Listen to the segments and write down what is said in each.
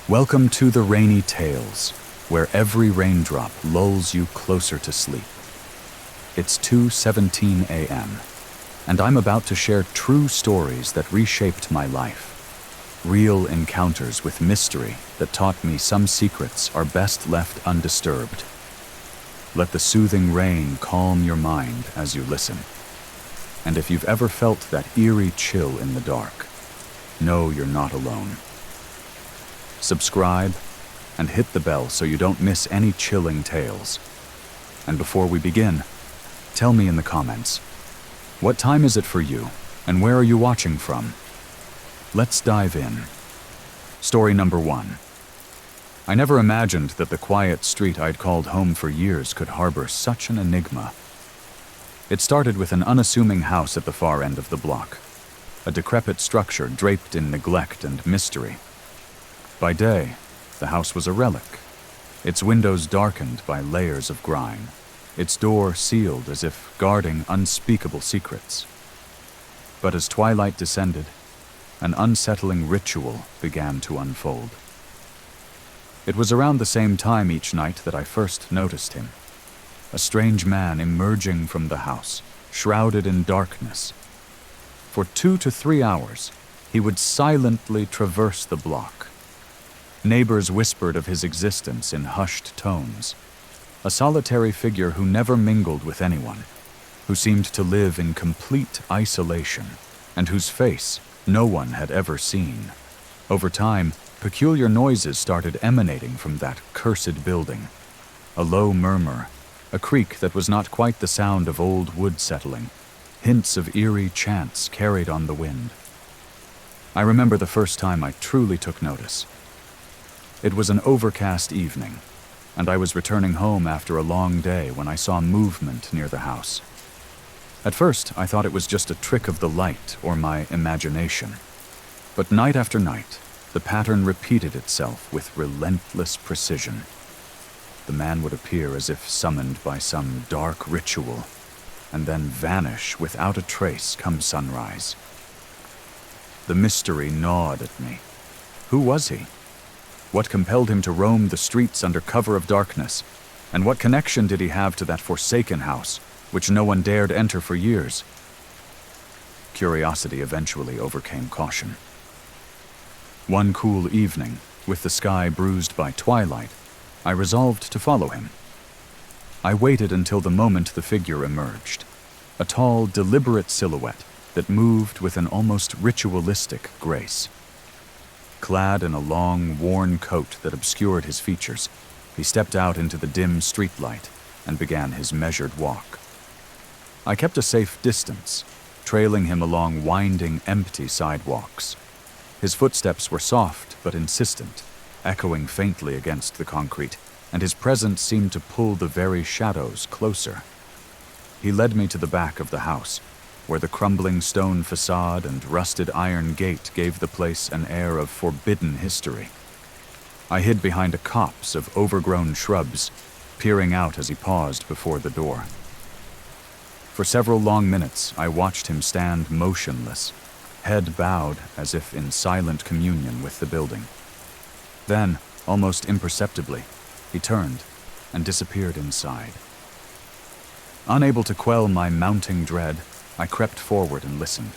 Welcome to the Rainy Tales, where every raindrop lulls you closer to sleep. It's 2:17 a.m., and I'm about to share true stories that reshaped my life. Real encounters with mystery that taught me some secrets are best left undisturbed. Let the soothing rain calm your mind as you listen. And if you've ever felt that eerie chill in the dark, know you're not alone. Subscribe and hit the bell so you don't miss any chilling tales. And before we begin, tell me in the comments, what time is it for you and where are you watching from? Let's dive in. Story number 1. I never imagined that the quiet street I'd called home for years could harbor such an enigma. It started with an unassuming house at the far end of the block, a decrepit structure draped in neglect and mystery. By day, the house was a relic, its windows darkened by layers of grime, its door sealed as if guarding unspeakable secrets. But as twilight descended, an unsettling ritual began to unfold. It was around the same time each night that I first noticed him, a strange man emerging from the house, shrouded in darkness. For 2 to 3 hours, he would silently traverse the block. Neighbors whispered of his existence in hushed tones, a solitary figure who never mingled with anyone, who seemed to live in complete isolation, and whose face no one had ever seen. Over time, peculiar noises started emanating from that cursed building. A low murmur, a creak that was not quite the sound of old wood settling, hints of eerie chants carried on the wind. I remember the first time I truly took notice. It was an overcast evening, and I was returning home after a long day when I saw movement near the house. At first, I thought it was just a trick of the light or my imagination. But night after night, the pattern repeated itself with relentless precision. The man would appear as if summoned by some dark ritual, and then vanish without a trace come sunrise. The mystery gnawed at me. Who was he? What compelled him to roam the streets under cover of darkness? And what connection did he have to that forsaken house, which no one dared enter for years? Curiosity eventually overcame caution. One cool evening, with the sky bruised by twilight, I resolved to follow him. I waited until the moment the figure emerged, a tall, deliberate silhouette that moved with an almost ritualistic grace. Clad in a long, worn coat that obscured his features, he stepped out into the dim streetlight and began his measured walk. I kept a safe distance, trailing him along winding, empty sidewalks. His footsteps were soft but insistent, echoing faintly against the concrete, and his presence seemed to pull the very shadows closer. He led me to the back of the house, where the crumbling stone facade and rusted iron gate gave the place an air of forbidden history. I hid behind a copse of overgrown shrubs, peering out as he paused before the door. For several long minutes, I watched him stand motionless, head bowed as if in silent communion with the building. Then, almost imperceptibly, he turned and disappeared inside. Unable to quell my mounting dread, I crept forward and listened.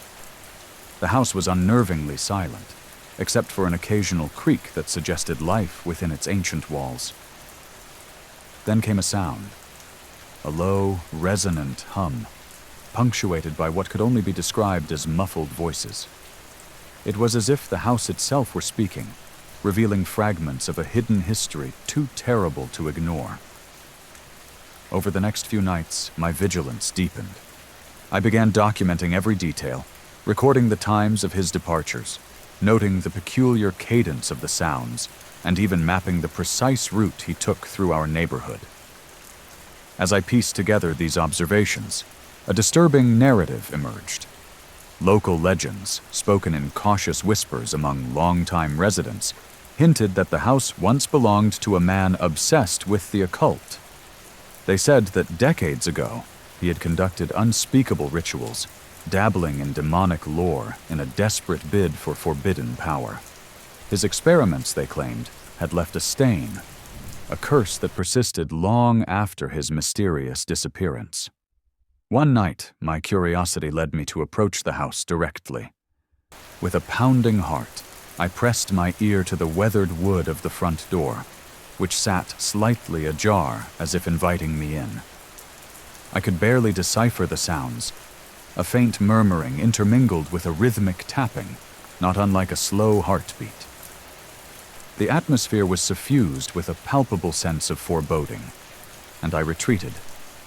The house was unnervingly silent, except for an occasional creak that suggested life within its ancient walls. Then came a sound, a low, resonant hum, punctuated by what could only be described as muffled voices. It was as if the house itself were speaking, revealing fragments of a hidden history too terrible to ignore. Over the next few nights, my vigilance deepened. I began documenting every detail, recording the times of his departures, noting the peculiar cadence of the sounds, and even mapping the precise route he took through our neighborhood. As I pieced together these observations, a disturbing narrative emerged. Local legends, spoken in cautious whispers among longtime residents, hinted that the house once belonged to a man obsessed with the occult. They said that decades ago, he had conducted unspeakable rituals, dabbling in demonic lore in a desperate bid for forbidden power. His experiments, they claimed, had left a stain, a curse that persisted long after his mysterious disappearance. One night, my curiosity led me to approach the house directly. With a pounding heart, I pressed my ear to the weathered wood of the front door, which sat slightly ajar as if inviting me in. I could barely decipher the sounds, a faint murmuring intermingled with a rhythmic tapping, not unlike a slow heartbeat. The atmosphere was suffused with a palpable sense of foreboding, and I retreated,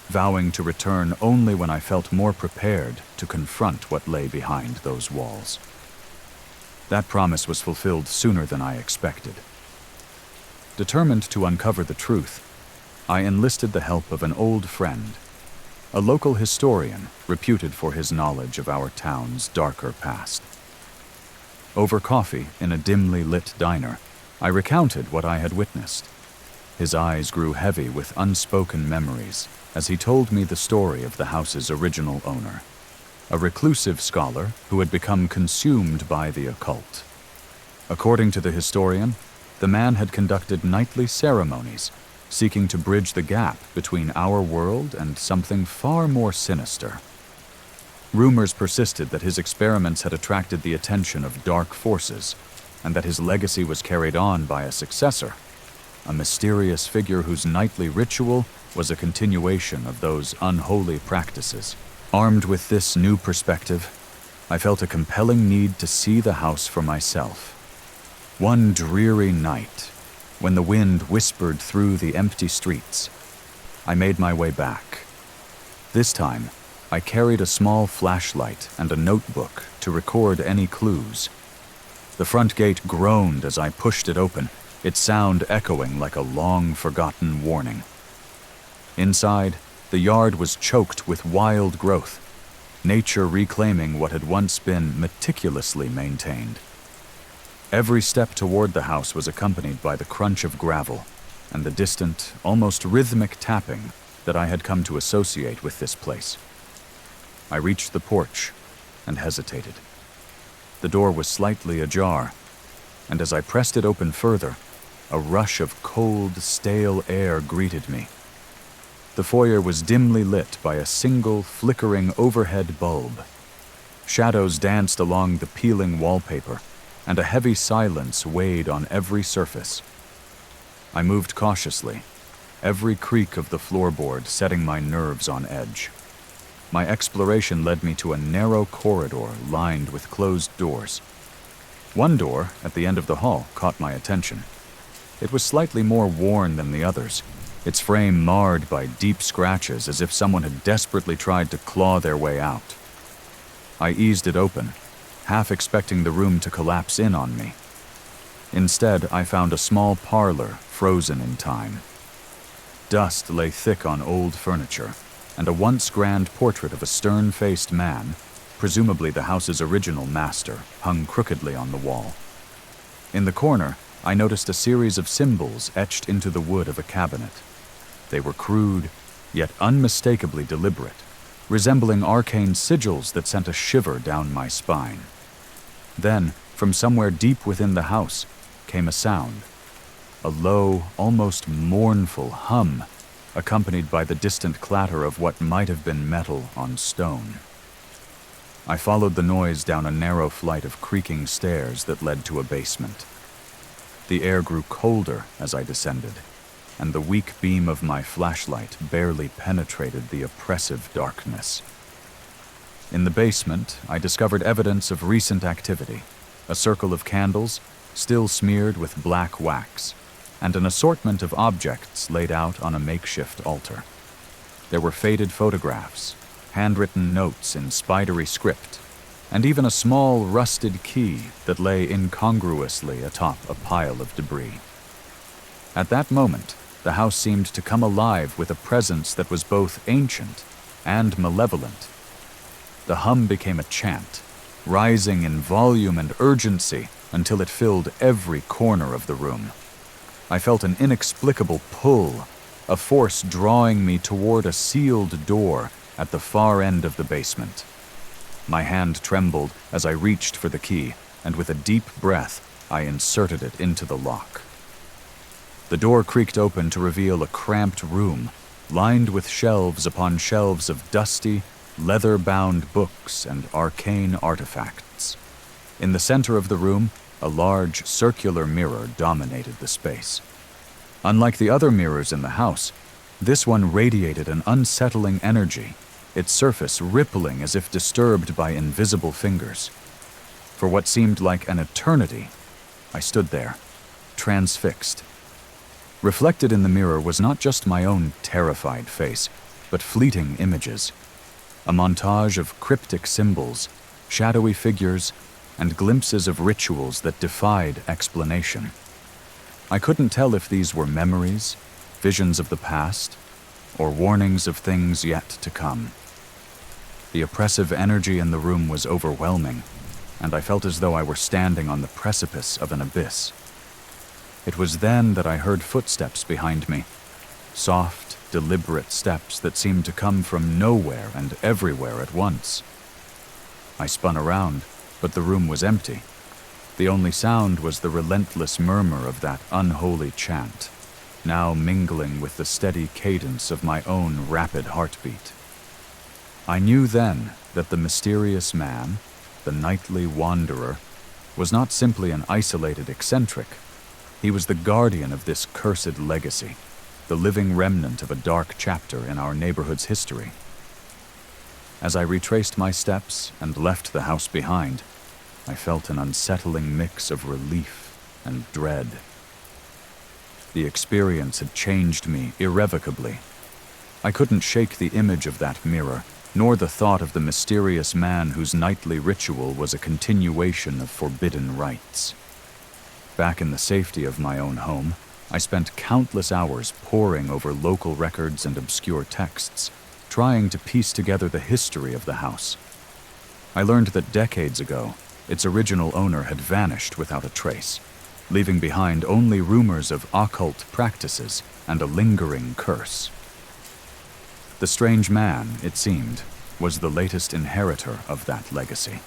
vowing to return only when I felt more prepared to confront what lay behind those walls. That promise was fulfilled sooner than I expected. Determined to uncover the truth, I enlisted the help of an old friend, a local historian reputed for his knowledge of our town's darker past. Over coffee in a dimly lit diner, I recounted what I had witnessed. His eyes grew heavy with unspoken memories as he told me the story of the house's original owner, a reclusive scholar who had become consumed by the occult. According to the historian, the man had conducted nightly ceremonies, seeking to bridge the gap between our world and something far more sinister. Rumors persisted that his experiments had attracted the attention of dark forces, and that his legacy was carried on by a successor, a mysterious figure whose nightly ritual was a continuation of those unholy practices. Armed with this new perspective, I felt a compelling need to see the house for myself. One dreary night, when the wind whispered through the empty streets, I made my way back. This time, I carried a small flashlight and a notebook to record any clues. The front gate groaned as I pushed it open, its sound echoing like a long-forgotten warning. Inside, the yard was choked with wild growth, nature reclaiming what had once been meticulously maintained. Every step toward the house was accompanied by the crunch of gravel and the distant, almost rhythmic tapping that I had come to associate with this place. I reached the porch and hesitated. The door was slightly ajar, and as I pressed it open further, a rush of cold, stale air greeted me. The foyer was dimly lit by a single, flickering overhead bulb. Shadows danced along the peeling wallpaper, and a heavy silence weighed on every surface. I moved cautiously, every creak of the floorboard setting my nerves on edge. My exploration led me to a narrow corridor lined with closed doors. One door, at the end of the hall, caught my attention. It was slightly more worn than the others, its frame marred by deep scratches as if someone had desperately tried to claw their way out. I eased it open, half expecting the room to collapse in on me. Instead, I found a small parlor frozen in time. Dust lay thick on old furniture, and a once grand portrait of a stern-faced man, presumably the house's original master, hung crookedly on the wall. In the corner, I noticed a series of symbols etched into the wood of a cabinet. They were crude, yet unmistakably deliberate, resembling arcane sigils that sent a shiver down my spine. Then, from somewhere deep within the house, came a sound, a low, almost mournful hum, accompanied by the distant clatter of what might have been metal on stone. I followed the noise down a narrow flight of creaking stairs that led to a basement. The air grew colder as I descended, and the weak beam of my flashlight barely penetrated the oppressive darkness. In the basement, I discovered evidence of recent activity, a circle of candles, still smeared with black wax, and an assortment of objects laid out on a makeshift altar. There were faded photographs, handwritten notes in spidery script, and even a small rusted key that lay incongruously atop a pile of debris. At that moment, the house seemed to come alive with a presence that was both ancient and malevolent. The hum became a chant, rising in volume and urgency until it filled every corner of the room. I felt an inexplicable pull, a force drawing me toward a sealed door at the far end of the basement. My hand trembled as I reached for the key, and with a deep breath, I inserted it into the lock. The door creaked open to reveal a cramped room, lined with shelves upon shelves of dusty, leather-bound books and arcane artifacts. In the center of the room, a large circular mirror dominated the space. Unlike the other mirrors in the house, this one radiated an unsettling energy, its surface rippling as if disturbed by invisible fingers. For what seemed like an eternity, I stood there, transfixed. Reflected in the mirror was not just my own terrified face, but fleeting images. A montage of cryptic symbols, shadowy figures, and glimpses of rituals that defied explanation. I couldn't tell if these were memories, visions of the past, or warnings of things yet to come. The oppressive energy in the room was overwhelming, and I felt as though I were standing on the precipice of an abyss. It was then that I heard footsteps behind me, soft, deliberate steps that seemed to come from nowhere and everywhere at once. I spun around, but the room was empty. The only sound was the relentless murmur of that unholy chant, now mingling with the steady cadence of my own rapid heartbeat. I knew then that the mysterious man, the nightly wanderer, was not simply an isolated eccentric. He was the guardian of this cursed legacy, the living remnant of a dark chapter in our neighborhood's history. As I retraced my steps and left the house behind, I felt an unsettling mix of relief and dread. The experience had changed me irrevocably. I couldn't shake the image of that mirror, nor the thought of the mysterious man whose nightly ritual was a continuation of forbidden rites. Back in the safety of my own home, I spent countless hours poring over local records and obscure texts, trying to piece together the history of the house. I learned that decades ago, its original owner had vanished without a trace, leaving behind only rumors of occult practices and a lingering curse. The strange man, it seemed, was the latest inheritor of that legacy,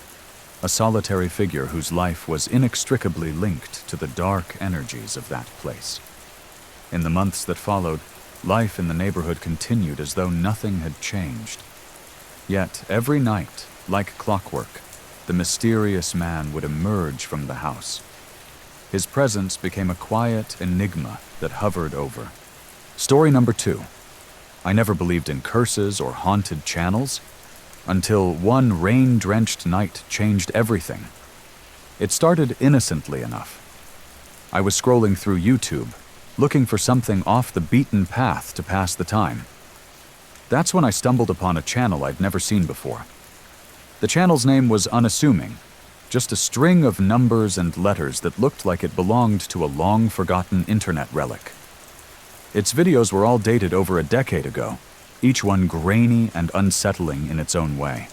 a solitary figure whose life was inextricably linked to the dark energies of that place. In the months that followed, life in the neighborhood continued as though nothing had changed. Yet every night, like clockwork, the mysterious man would emerge from the house. His presence became a quiet enigma that hovered over. Story number 2. I never believed in curses or haunted channels, until one rain-drenched night changed everything. It started innocently enough. I was scrolling through YouTube, looking for something off the beaten path to pass the time. That's when I stumbled upon a channel I'd never seen before. The channel's name was unassuming, just a string of numbers and letters that looked like it belonged to a long-forgotten internet relic. Its videos were all dated over a decade ago, each one grainy and unsettling in its own way.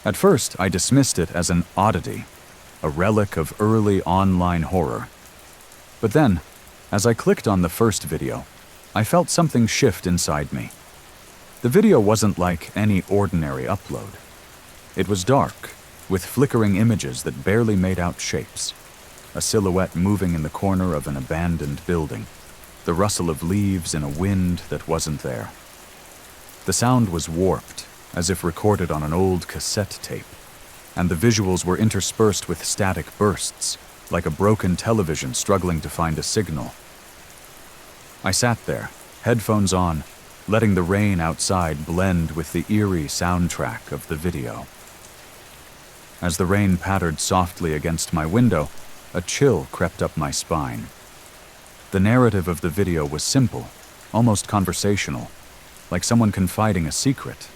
At first, I dismissed it as an oddity, a relic of early online horror. But then, as I clicked on the first video, I felt something shift inside me. The video wasn't like any ordinary upload. It was dark, with flickering images that barely made out shapes. A silhouette moving in the corner of an abandoned building, the rustle of leaves in a wind that wasn't there. The sound was warped, as if recorded on an old cassette tape, and the visuals were interspersed with static bursts, like a broken television struggling to find a signal. I sat there, headphones on, letting the rain outside blend with the eerie soundtrack of the video. As the rain pattered softly against my window, a chill crept up my spine. The narrative of the video was simple, almost conversational, like someone confiding a secret.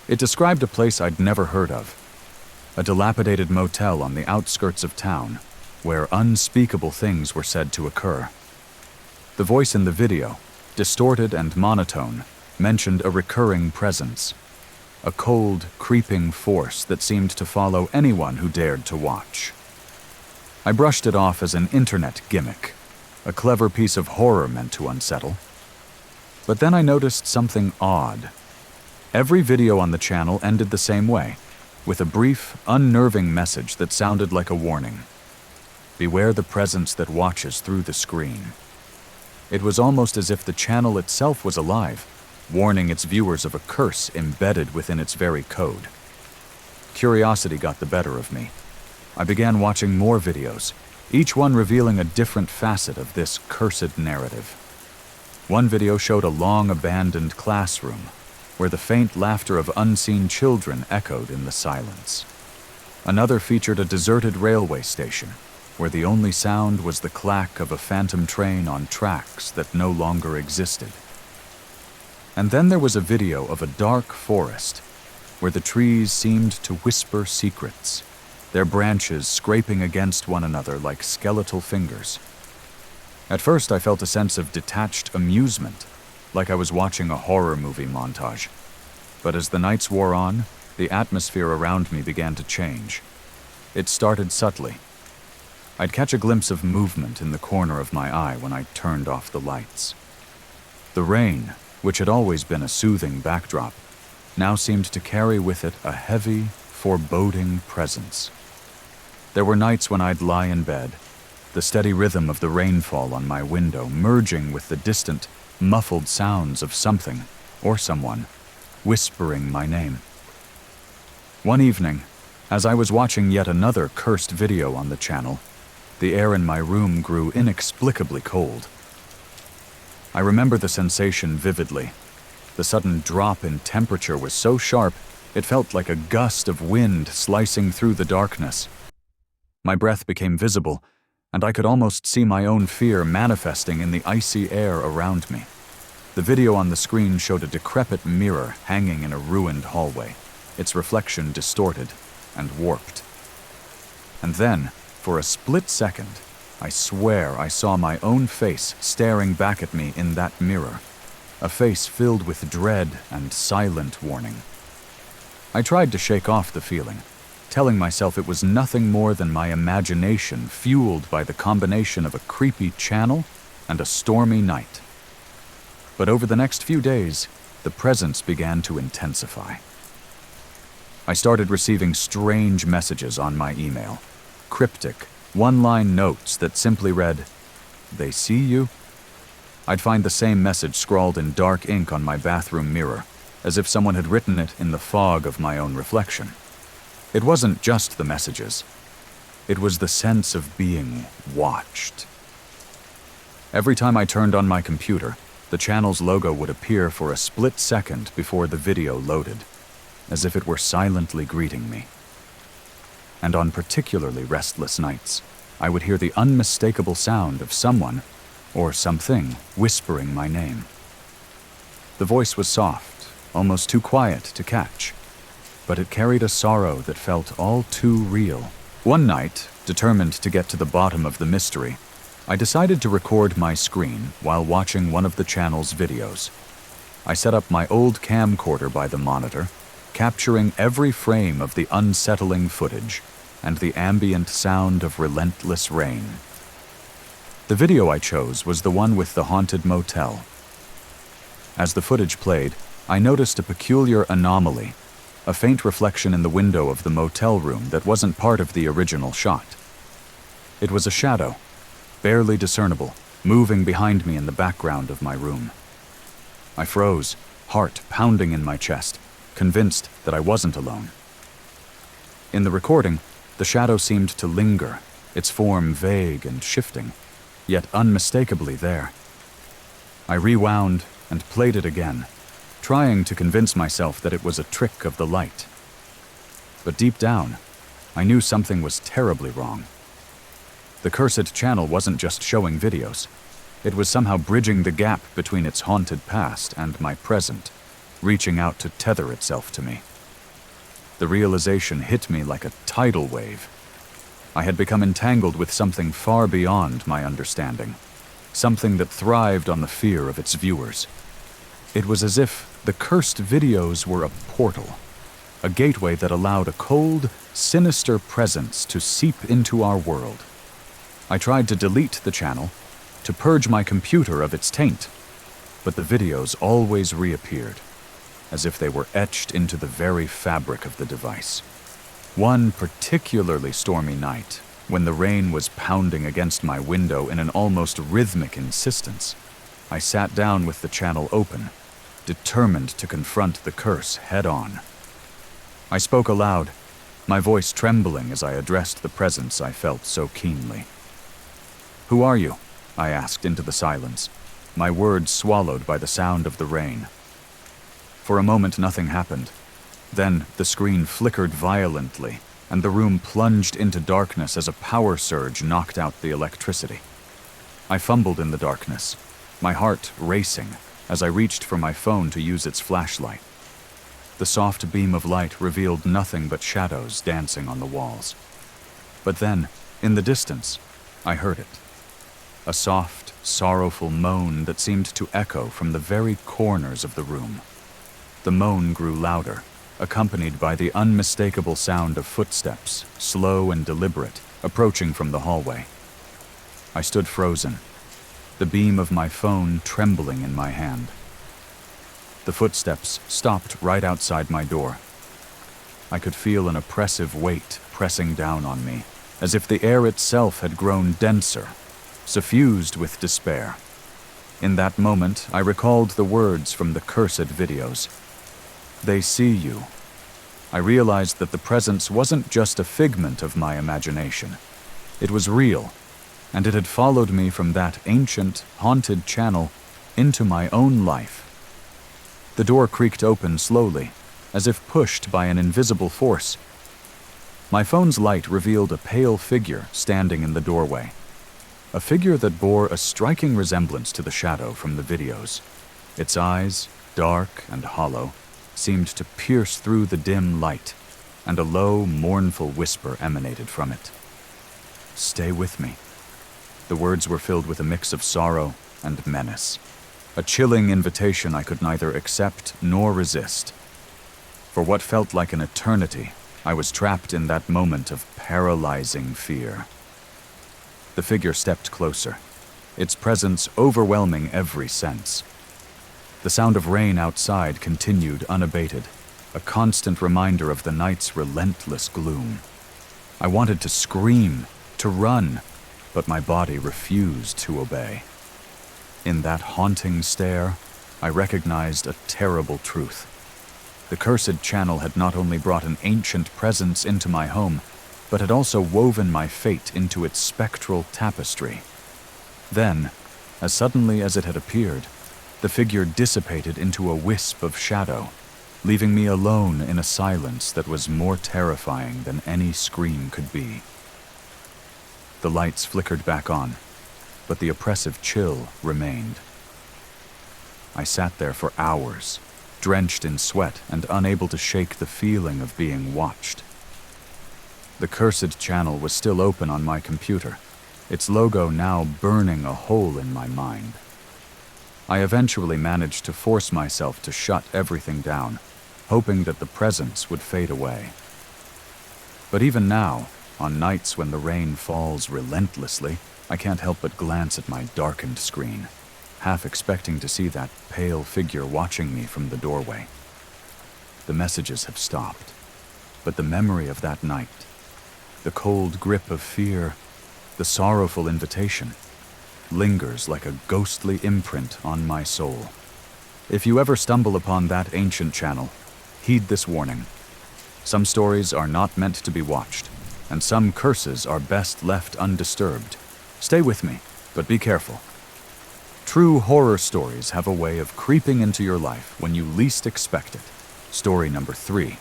It described a place I'd never heard of, a dilapidated motel on the outskirts of town, where unspeakable things were said to occur. The voice in the video, distorted and monotone, mentioned a recurring presence, a cold, creeping force that seemed to follow anyone who dared to watch. I brushed it off as an internet gimmick, a clever piece of horror meant to unsettle. But then I noticed something odd. Every video on the channel ended the same way, with a brief, unnerving message that sounded like a warning. Beware the presence that watches through the screen. It was almost as if the channel itself was alive, warning its viewers of a curse embedded within its very code. Curiosity got the better of me. I began watching more videos, each one revealing a different facet of this cursed narrative. One video showed a long-abandoned classroom, where the faint laughter of unseen children echoed in the silence. Another featured a deserted railway station, where the only sound was the clack of a phantom train on tracks that no longer existed. And then there was a video of a dark forest, where the trees seemed to whisper secrets, their branches scraping against one another like skeletal fingers. At first, I felt a sense of detached amusement, like I was watching a horror movie montage. But as the nights wore on, the atmosphere around me began to change. It started subtly. I'd catch a glimpse of movement in the corner of my eye when I turned off the lights. The rain, which had always been a soothing backdrop, now seemed to carry with it a heavy, foreboding presence. There were nights when I'd lie in bed, the steady rhythm of the rainfall on my window merging with the distant, muffled sounds of something, or someone, whispering my name. One evening, as I was watching yet another cursed video on the channel, the air in my room grew inexplicably cold. I remember the sensation vividly. The sudden drop in temperature was so sharp, it felt like a gust of wind slicing through the darkness. My breath became visible, and I could almost see my own fear manifesting in the icy air around me. The video on the screen showed a decrepit mirror hanging in a ruined hallway, its reflection distorted and warped. And then, for a split second, I swear I saw my own face staring back at me in that mirror, a face filled with dread and silent warning. I tried to shake off the feeling, telling myself it was nothing more than my imagination fueled by the combination of a creepy channel and a stormy night. But over the next few days, the presence began to intensify. I started receiving strange messages on my email, cryptic, one-line notes that simply read, "They see you?" I'd find the same message scrawled in dark ink on my bathroom mirror, as if someone had written it in the fog of my own reflection. It wasn't just the messages. It was the sense of being watched. Every time I turned on my computer, the channel's logo would appear for a split second before the video loaded, as if it were silently greeting me. And on particularly restless nights, I would hear the unmistakable sound of someone, or something, whispering my name. The voice was soft, almost too quiet to catch, but it carried a sorrow that felt all too real. One night, determined to get to the bottom of the mystery, I decided to record my screen while watching one of the channel's videos. I set up my old camcorder by the monitor, capturing every frame of the unsettling footage and the ambient sound of relentless rain. The video I chose was the one with the haunted motel. As the footage played, I noticed a peculiar anomaly, a faint reflection in the window of the motel room that wasn't part of the original shot. It was a shadow, barely discernible, moving behind me in the background of my room. I froze, heart pounding in my chest, convinced that I wasn't alone. In the recording, the shadow seemed to linger, its form vague and shifting, yet unmistakably there. I rewound and played it again, trying to convince myself that it was a trick of the light. But deep down, I knew something was terribly wrong. The cursed channel wasn't just showing videos. It was somehow bridging the gap between its haunted past and my present, reaching out to tether itself to me. The realization hit me like a tidal wave. I had become entangled with something far beyond my understanding, something that thrived on the fear of its viewers. It was as if the cursed videos were a portal, a gateway that allowed a cold, sinister presence to seep into our world. I tried to delete the channel, to purge my computer of its taint, but the videos always reappeared, as if they were etched into the very fabric of the device. One particularly stormy night, When the rain was pounding against my window in an almost rhythmic insistence, I sat down with the channel open, determined to confront the curse head-on. I spoke aloud, my voice trembling as I addressed the presence I felt so keenly. "Who are you?" I asked into the silence, my words swallowed by the sound of the rain. For a moment nothing happened. Then the screen flickered violently, and the room plunged into darkness as a power surge knocked out the electricity. I fumbled in the darkness, my heart racing as I reached for my phone to use its flashlight. The soft beam of light revealed nothing but shadows dancing on the walls. But then, in the distance, I heard it. A soft, sorrowful moan that seemed to echo from the very corners of the room. The moan grew louder, accompanied by the unmistakable sound of footsteps, slow and deliberate, approaching from the hallway. I stood frozen, the beam of my phone trembling in my hand. The footsteps stopped right outside my door. I could feel an oppressive weight pressing down on me, as if the air itself had grown denser, suffused with despair. In that moment, I recalled the words from the cursed videos. "They see you." I realized that the presence wasn't just a figment of my imagination. It was real, and it had followed me from that ancient, haunted channel into my own life. The door creaked open slowly, as if pushed by an invisible force. My phone's light revealed a pale figure standing in the doorway. A figure that bore a striking resemblance to the shadow from the videos. Its eyes, dark and hollow, seemed to pierce through the dim light, and a low, mournful whisper emanated from it. "Stay with me." The words were filled with a mix of sorrow and menace, a chilling invitation I could neither accept nor resist. For what felt like an eternity, I was trapped in that moment of paralyzing fear. The figure stepped closer, its presence overwhelming every sense. The sound of rain outside continued unabated, a constant reminder of the night's relentless gloom. I wanted to scream, to run, but my body refused to obey. In that haunting stare, I recognized a terrible truth. The cursed channel had not only brought an ancient presence into my home, but had also woven my fate into its spectral tapestry. Then, as suddenly as it had appeared, the figure dissipated into a wisp of shadow, leaving me alone in a silence that was more terrifying than any scream could be. The lights flickered back on, but the oppressive chill remained. I sat there for hours, drenched in sweat and unable to shake the feeling of being watched. The cursed channel was still open on my computer, its logo now burning a hole in my mind. I eventually managed to force myself to shut everything down, hoping that the presence would fade away. But even now, on nights when the rain falls relentlessly, I can't help but glance at my darkened screen, half expecting to see that pale figure watching me from the doorway. The messages have stopped, but the memory of that night, the cold grip of fear, the sorrowful invitation, lingers like a ghostly imprint on my soul. If you ever stumble upon that ancient channel, heed this warning. Some stories are not meant to be watched, and some curses are best left undisturbed. Stay with me, but be careful. True horror stories have a way of creeping into your life when you least expect it. Story number 3.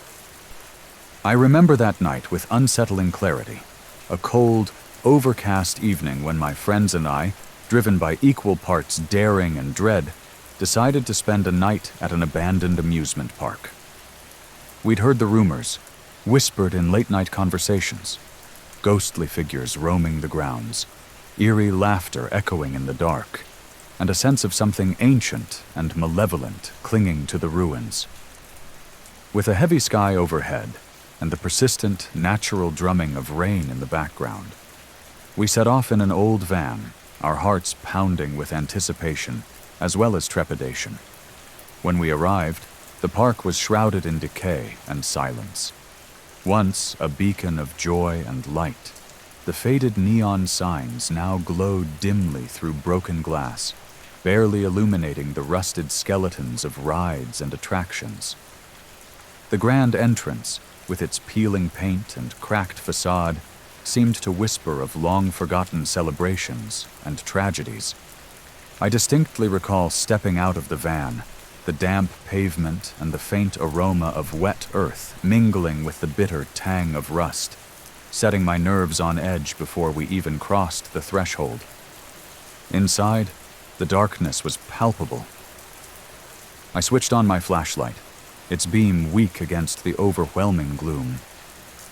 I remember that night with unsettling clarity. A cold, overcast evening when my friends and I, driven by equal parts daring and dread, decided to spend a night at an abandoned amusement park. We'd heard the rumors, whispered in late-night conversations, ghostly figures roaming the grounds, eerie laughter echoing in the dark, and a sense of something ancient and malevolent clinging to the ruins. With a heavy sky overhead and the persistent, natural drumming of rain in the background, we set off in an old van, our hearts pounding with anticipation as well as trepidation. When we arrived, the park was shrouded in decay and silence. Once a beacon of joy and light, The faded neon signs now glowed dimly through broken glass, barely illuminating the rusted skeletons of rides and attractions. The grand entrance, with its peeling paint and cracked facade, seemed to whisper of long-forgotten celebrations and tragedies. I distinctly recall stepping out of the van, the damp pavement and the faint aroma of wet earth mingling with the bitter tang of rust, setting my nerves on edge before we even crossed the threshold. Inside, the darkness was palpable. I switched on my flashlight, its beam weak against the overwhelming gloom.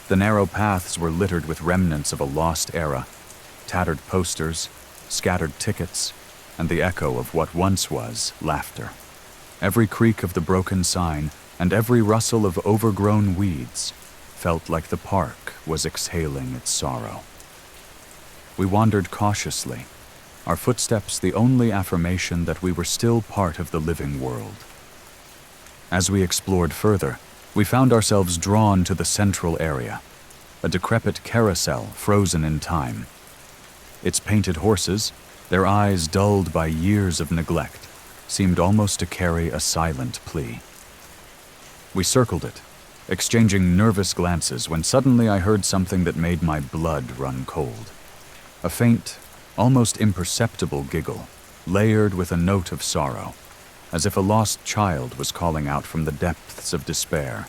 The narrow paths were littered with remnants of a lost era, tattered posters, scattered tickets, and the echo of what once was laughter. Every creak of the broken sign and every rustle of overgrown weeds felt like the park was exhaling its sorrow. We wandered cautiously, our footsteps the only affirmation that we were still part of the living world. As we explored further, we found ourselves drawn to the central area, a decrepit carousel frozen in time. Its painted horses, their eyes dulled by years of neglect, seemed almost to carry a silent plea. We circled it, exchanging nervous glances when suddenly I heard something that made my blood run cold. A faint, almost imperceptible giggle, layered with a note of sorrow, as if a lost child was calling out from the depths of despair.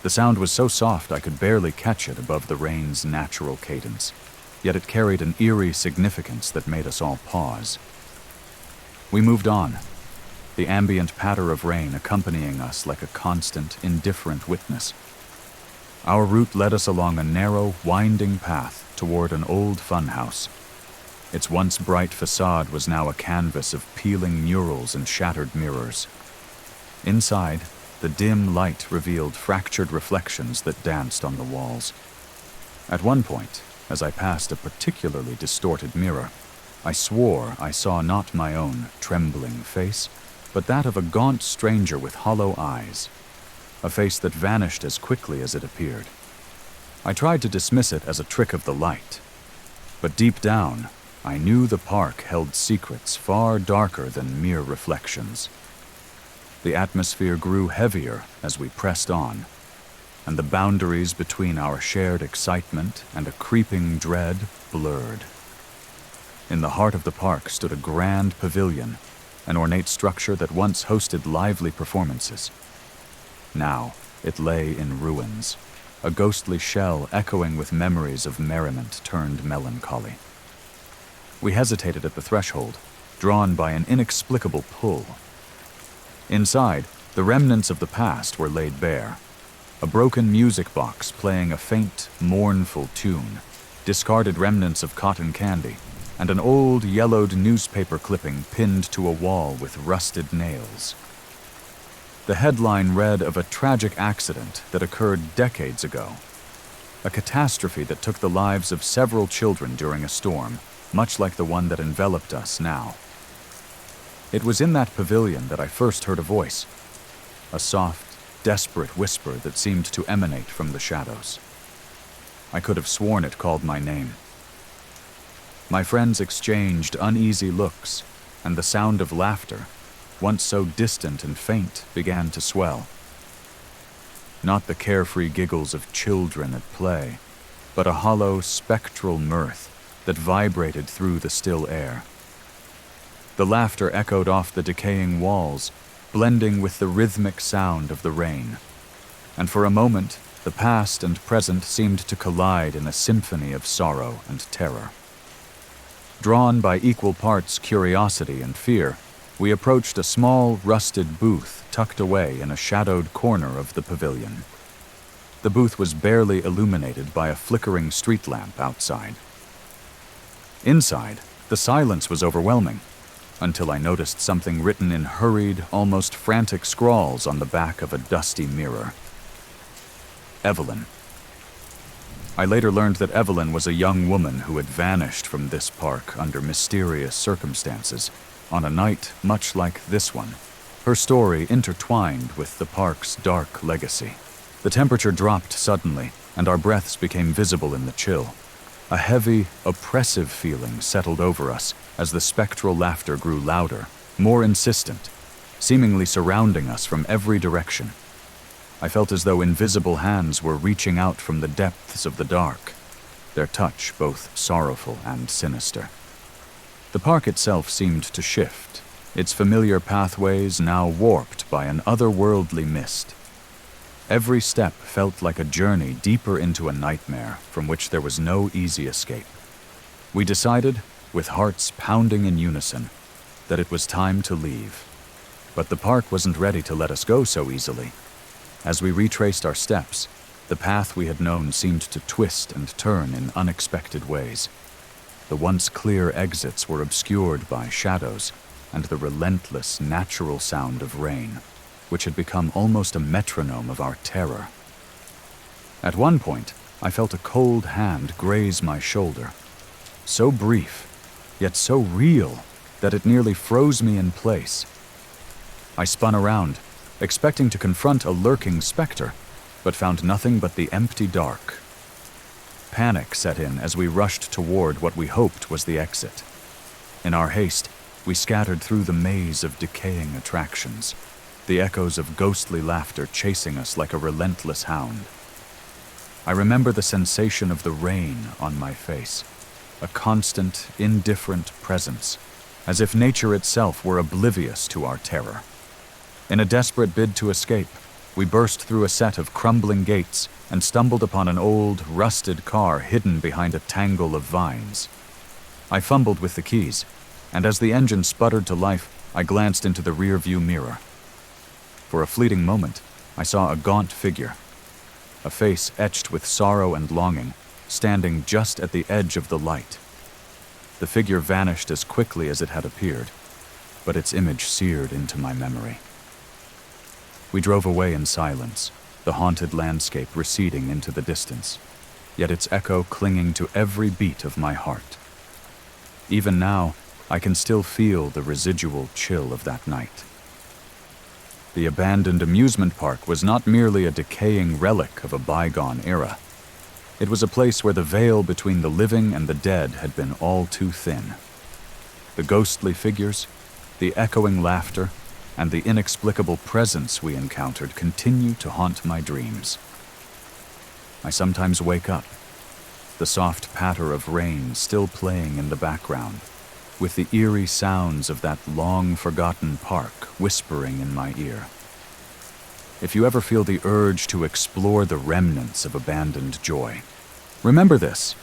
The sound was so soft I could barely catch it above the rain's natural cadence, yet it carried an eerie significance that made us all pause. We moved on, the ambient patter of rain accompanying us like a constant, indifferent witness. Our route led us along a narrow, winding path toward an old funhouse. Its once bright facade was now a canvas of peeling murals and shattered mirrors. Inside, the dim light revealed fractured reflections that danced on the walls. At one point, as I passed a particularly distorted mirror, I swore I saw not my own trembling face, but that of a gaunt stranger with hollow eyes, a face that vanished as quickly as it appeared. I tried to dismiss it as a trick of the light, but deep down, I knew the park held secrets far darker than mere reflections. The atmosphere grew heavier as we pressed on, and the boundaries between our shared excitement and a creeping dread blurred. In the heart of the park stood a grand pavilion, an ornate structure that once hosted lively performances. Now, it lay in ruins, a ghostly shell echoing with memories of merriment turned melancholy. We hesitated at the threshold, drawn by an inexplicable pull. Inside, the remnants of the past were laid bare. A broken music box playing a faint, mournful tune, discarded remnants of cotton candy, and an old, yellowed newspaper clipping pinned to a wall with rusted nails. The headline read of a tragic accident that occurred decades ago, a catastrophe that took the lives of several children during a storm, much like the one that enveloped us now. It was in that pavilion that I first heard a voice, a soft, desperate whisper that seemed to emanate from the shadows. I could have sworn it called my name. My friends exchanged uneasy looks, and the sound of laughter, once so distant and faint, began to swell. Not the carefree giggles of children at play, but a hollow, spectral mirth that vibrated through the still air. The laughter echoed off the decaying walls, blending with the rhythmic sound of the rain. And for a moment, the past and present seemed to collide in a symphony of sorrow and terror. Drawn by equal parts curiosity and fear, we approached a small, rusted booth tucked away in a shadowed corner of the pavilion. The booth was barely illuminated by a flickering street lamp outside. Inside, the silence was overwhelming, until I noticed something written in hurried, almost frantic scrawls on the back of a dusty mirror. Evelyn. I later learned that Evelyn was a young woman who had vanished from this park under mysterious circumstances on a night much like this one, her story intertwined with the park's dark legacy. The temperature dropped suddenly, and our breaths became visible in the chill. A heavy, oppressive feeling settled over us as the spectral laughter grew louder, more insistent, seemingly surrounding us from every direction. I felt as though invisible hands were reaching out from the depths of the dark, their touch both sorrowful and sinister. The park itself seemed to shift, its familiar pathways now warped by an otherworldly mist. Every step felt like a journey deeper into a nightmare from which there was no easy escape. We decided, with hearts pounding in unison, that it was time to leave. But the park wasn't ready to let us go so easily. As we retraced our steps, the path we had known seemed to twist and turn in unexpected ways. The once clear exits were obscured by shadows and the relentless, natural sound of rain, which had become almost a metronome of our terror. At one point, I felt a cold hand graze my shoulder. So brief, yet so real, that it nearly froze me in place. I spun around, expecting to confront a lurking specter, but found nothing but the empty dark. Panic set in as we rushed toward what we hoped was the exit. In our haste, we scattered through the maze of decaying attractions, the echoes of ghostly laughter chasing us like a relentless hound. I remember the sensation of the rain on my face, a constant, indifferent presence, as if nature itself were oblivious to our terror. In a desperate bid to escape, we burst through a set of crumbling gates and stumbled upon an old, rusted car hidden behind a tangle of vines. I fumbled with the keys, and as the engine sputtered to life, I glanced into the rear-view mirror. For a fleeting moment, I saw a gaunt figure, a face etched with sorrow and longing, standing just at the edge of the light. The figure vanished as quickly as it had appeared, but its image seared into my memory. We drove away in silence, the haunted landscape receding into the distance, yet its echo clinging to every beat of my heart. Even now, I can still feel the residual chill of that night. The abandoned amusement park was not merely a decaying relic of a bygone era. It was a place where the veil between the living and the dead had been all too thin. The ghostly figures, the echoing laughter, and the inexplicable presence we encountered continue to haunt my dreams. I sometimes wake up, the soft patter of rain still playing in the background, with the eerie sounds of that long-forgotten park whispering in my ear. If you ever feel the urge to explore the remnants of abandoned joy, remember this: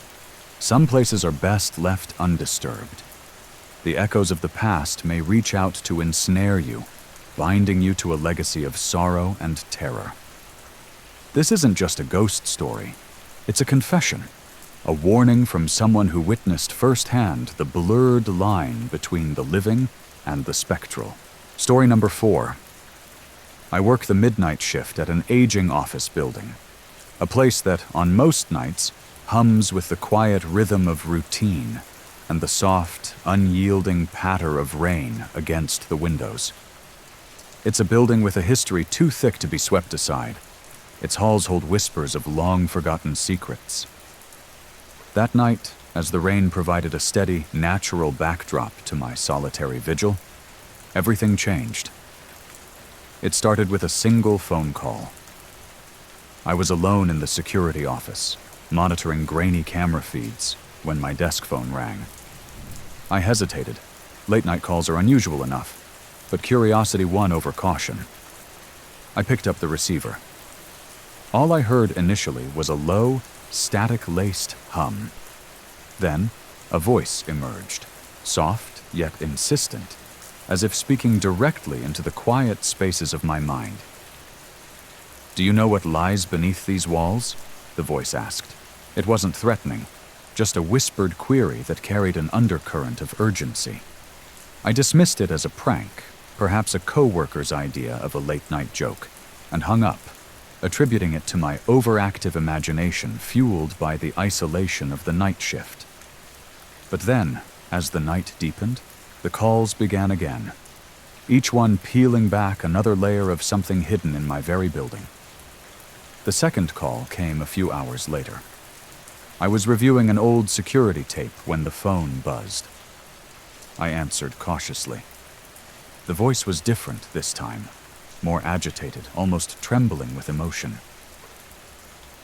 some places are best left undisturbed. The echoes of the past may reach out to ensnare you, binding you to a legacy of sorrow and terror. This isn't just a ghost story, it's a confession. A warning from someone who witnessed firsthand the blurred line between the living and the spectral. Story number 4. I work the midnight shift at an aging office building, a place that, on most nights, hums with the quiet rhythm of routine and the soft, unyielding patter of rain against the windows. It's a building with a history too thick to be swept aside. Its halls hold whispers of long-forgotten secrets. That night, as the rain provided a steady, natural backdrop to my solitary vigil, everything changed. It started with a single phone call. I was alone in the security office, monitoring grainy camera feeds, when my desk phone rang. I hesitated. Late-night calls are unusual enough, but curiosity won over caution. I picked up the receiver. All I heard initially was a low, static-laced hum. Then, a voice emerged, soft yet insistent, as if speaking directly into the quiet spaces of my mind. "Do you know what lies beneath these walls?" the voice asked. It wasn't threatening, just a whispered query that carried an undercurrent of urgency. I dismissed it as a prank, perhaps a coworker's idea of a late-night joke, and hung up, attributing it to my overactive imagination fueled by the isolation of the night shift. But then, as the night deepened, the calls began again, each one peeling back another layer of something hidden in my very building. The second call came a few hours later. I was reviewing an old security tape when the phone buzzed. I answered cautiously. The voice was different this time, more agitated, almost trembling with emotion.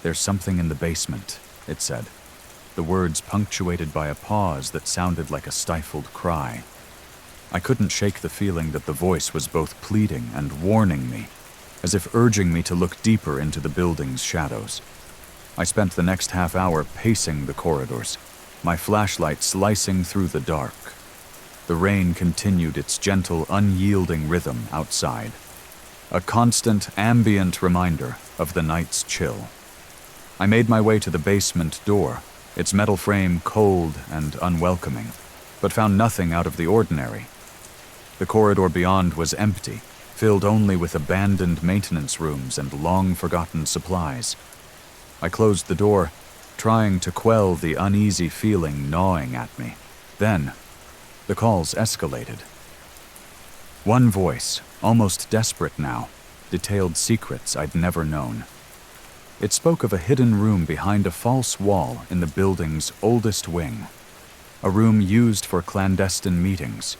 "There's something in the basement," it said, the words punctuated by a pause that sounded like a stifled cry. I couldn't shake the feeling that the voice was both pleading and warning me, as if urging me to look deeper into the building's shadows. I spent the next half hour pacing the corridors, my flashlight slicing through the dark. The rain continued its gentle, unyielding rhythm outside, a constant, ambient reminder of the night's chill. I made my way to the basement door, its metal frame cold and unwelcoming, but found nothing out of the ordinary. The corridor beyond was empty, filled only with abandoned maintenance rooms and long-forgotten supplies. I closed the door, trying to quell the uneasy feeling gnawing at me. Then, the calls escalated. One voice, almost desperate now, detailed secrets I'd never known. It spoke of a hidden room behind a false wall in the building's oldest wing, a room used for clandestine meetings,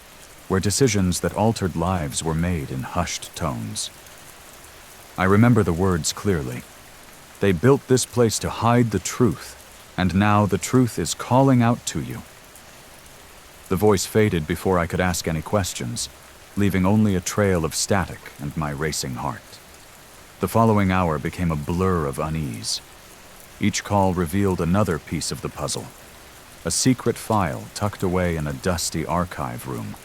where decisions that altered lives were made in hushed tones. I remember the words clearly. They built this place to hide the truth, and now the truth is calling out to you. The voice faded before I could ask any questions, leaving only a trail of static and my racing heart. The following hour became a blur of unease. Each call revealed another piece of the puzzle, a secret file tucked away in a dusty archive room,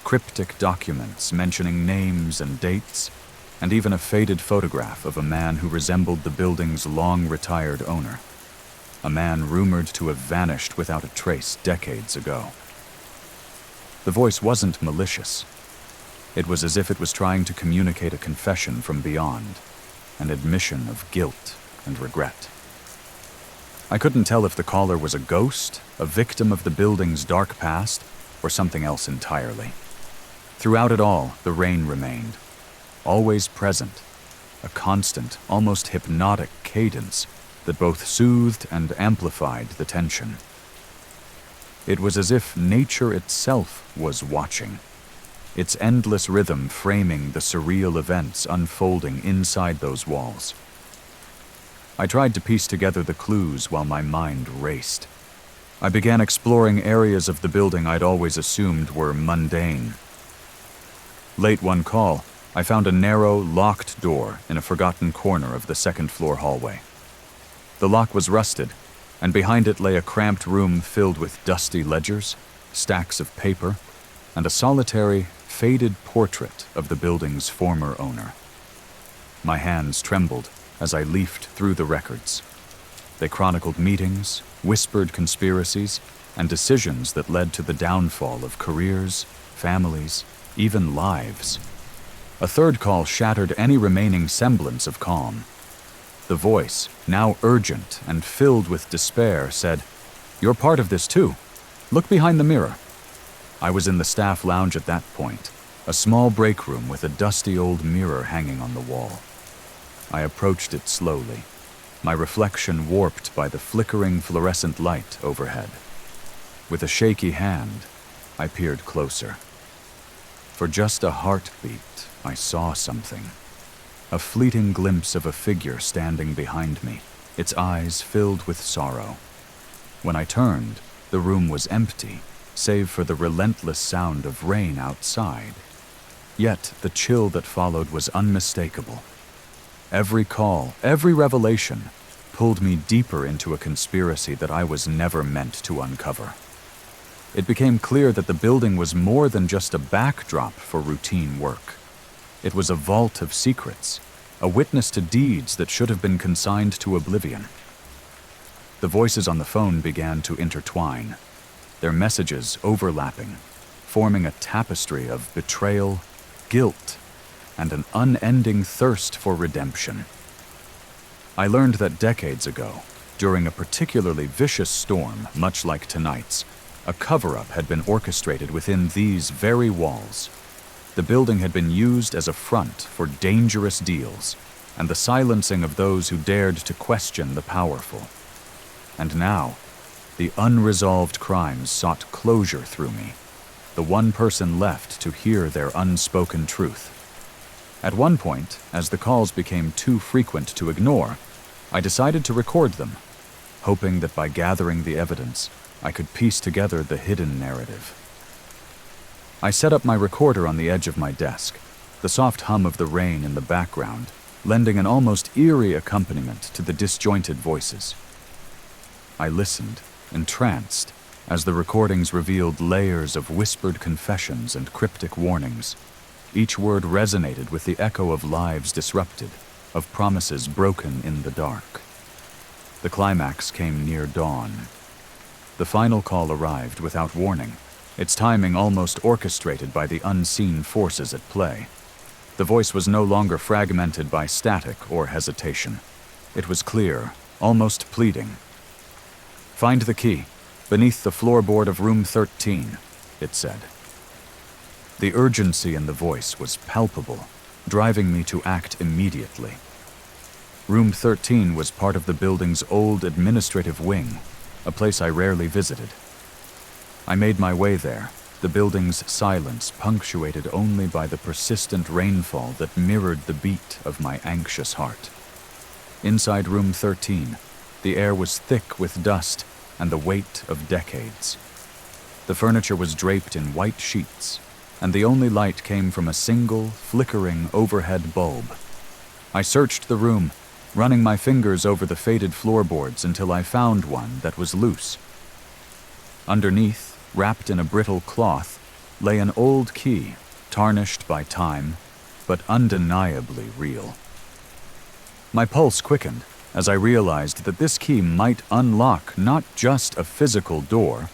cryptic documents mentioning names and dates, and even a faded photograph of a man who resembled the building's long-retired owner, a man rumored to have vanished without a trace decades ago. The voice wasn't malicious. It was as if it was trying to communicate a confession from beyond, an admission of guilt and regret. I couldn't tell if the caller was a ghost, a victim of the building's dark past, or something else entirely. Throughout it all, the rain remained, always present, a constant, almost hypnotic cadence that both soothed and amplified the tension. It was as if nature itself was watching, its endless rhythm framing the surreal events unfolding inside those walls. I tried to piece together the clues while my mind raced. I began exploring areas of the building I'd always assumed were mundane. Late one call, I found a narrow, locked door in a forgotten corner of the second-floor hallway. The lock was rusted, and behind it lay a cramped room filled with dusty ledgers, stacks of paper, and a solitary, faded portrait of the building's former owner. My hands trembled as I leafed through the records. They chronicled meetings, whispered conspiracies, and decisions that led to the downfall of careers, families, even lives. A third call shattered any remaining semblance of calm. The voice, now urgent and filled with despair, said, "You're part of this too. Look behind the mirror." I was in the staff lounge at that point, a small break room with a dusty old mirror hanging on the wall. I approached it slowly, my reflection warped by the flickering fluorescent light overhead. With a shaky hand, I peered closer. For just a heartbeat, I saw something. A fleeting glimpse of a figure standing behind me, its eyes filled with sorrow. When I turned, the room was empty, save for the relentless sound of rain outside. Yet the chill that followed was unmistakable. Every call, every revelation, pulled me deeper into a conspiracy that I was never meant to uncover. It became clear that the building was more than just a backdrop for routine work. It was a vault of secrets, a witness to deeds that should have been consigned to oblivion. The voices on the phone began to intertwine, their messages overlapping, forming a tapestry of betrayal, guilt, and an unending thirst for redemption. I learned that decades ago, during a particularly vicious storm, much like tonight's, a cover-up had been orchestrated within these very walls. The building had been used as a front for dangerous deals and the silencing of those who dared to question the powerful. And now, the unresolved crimes sought closure through me, the one person left to hear their unspoken truth. At one point, as the calls became too frequent to ignore, I decided to record them, hoping that by gathering the evidence, I could piece together the hidden narrative. I set up my recorder on the edge of my desk, the soft hum of the rain in the background, lending an almost eerie accompaniment to the disjointed voices. I listened, entranced, as the recordings revealed layers of whispered confessions and cryptic warnings. Each word resonated with the echo of lives disrupted, of promises broken in the dark. The climax came near dawn. The final call arrived without warning, its timing almost orchestrated by the unseen forces at play. The voice was no longer fragmented by static or hesitation. It was clear, almost pleading. "Find the key, beneath the floorboard of room 13, it said. The urgency in the voice was palpable, driving me to act immediately. Room 13 was part of the building's old administrative wing, a place I rarely visited. I made my way there, the building's silence punctuated only by the persistent rainfall that mirrored the beat of my anxious heart. Inside room 13, the air was thick with dust and the weight of decades. The furniture was draped in white sheets, and the only light came from a single, flickering overhead bulb. I searched the room, running my fingers over the faded floorboards until I found one that was loose. Underneath, wrapped in a brittle cloth, lay an old key, tarnished by time, but undeniably real. My pulse quickened as I realized that this key might unlock not just a physical door,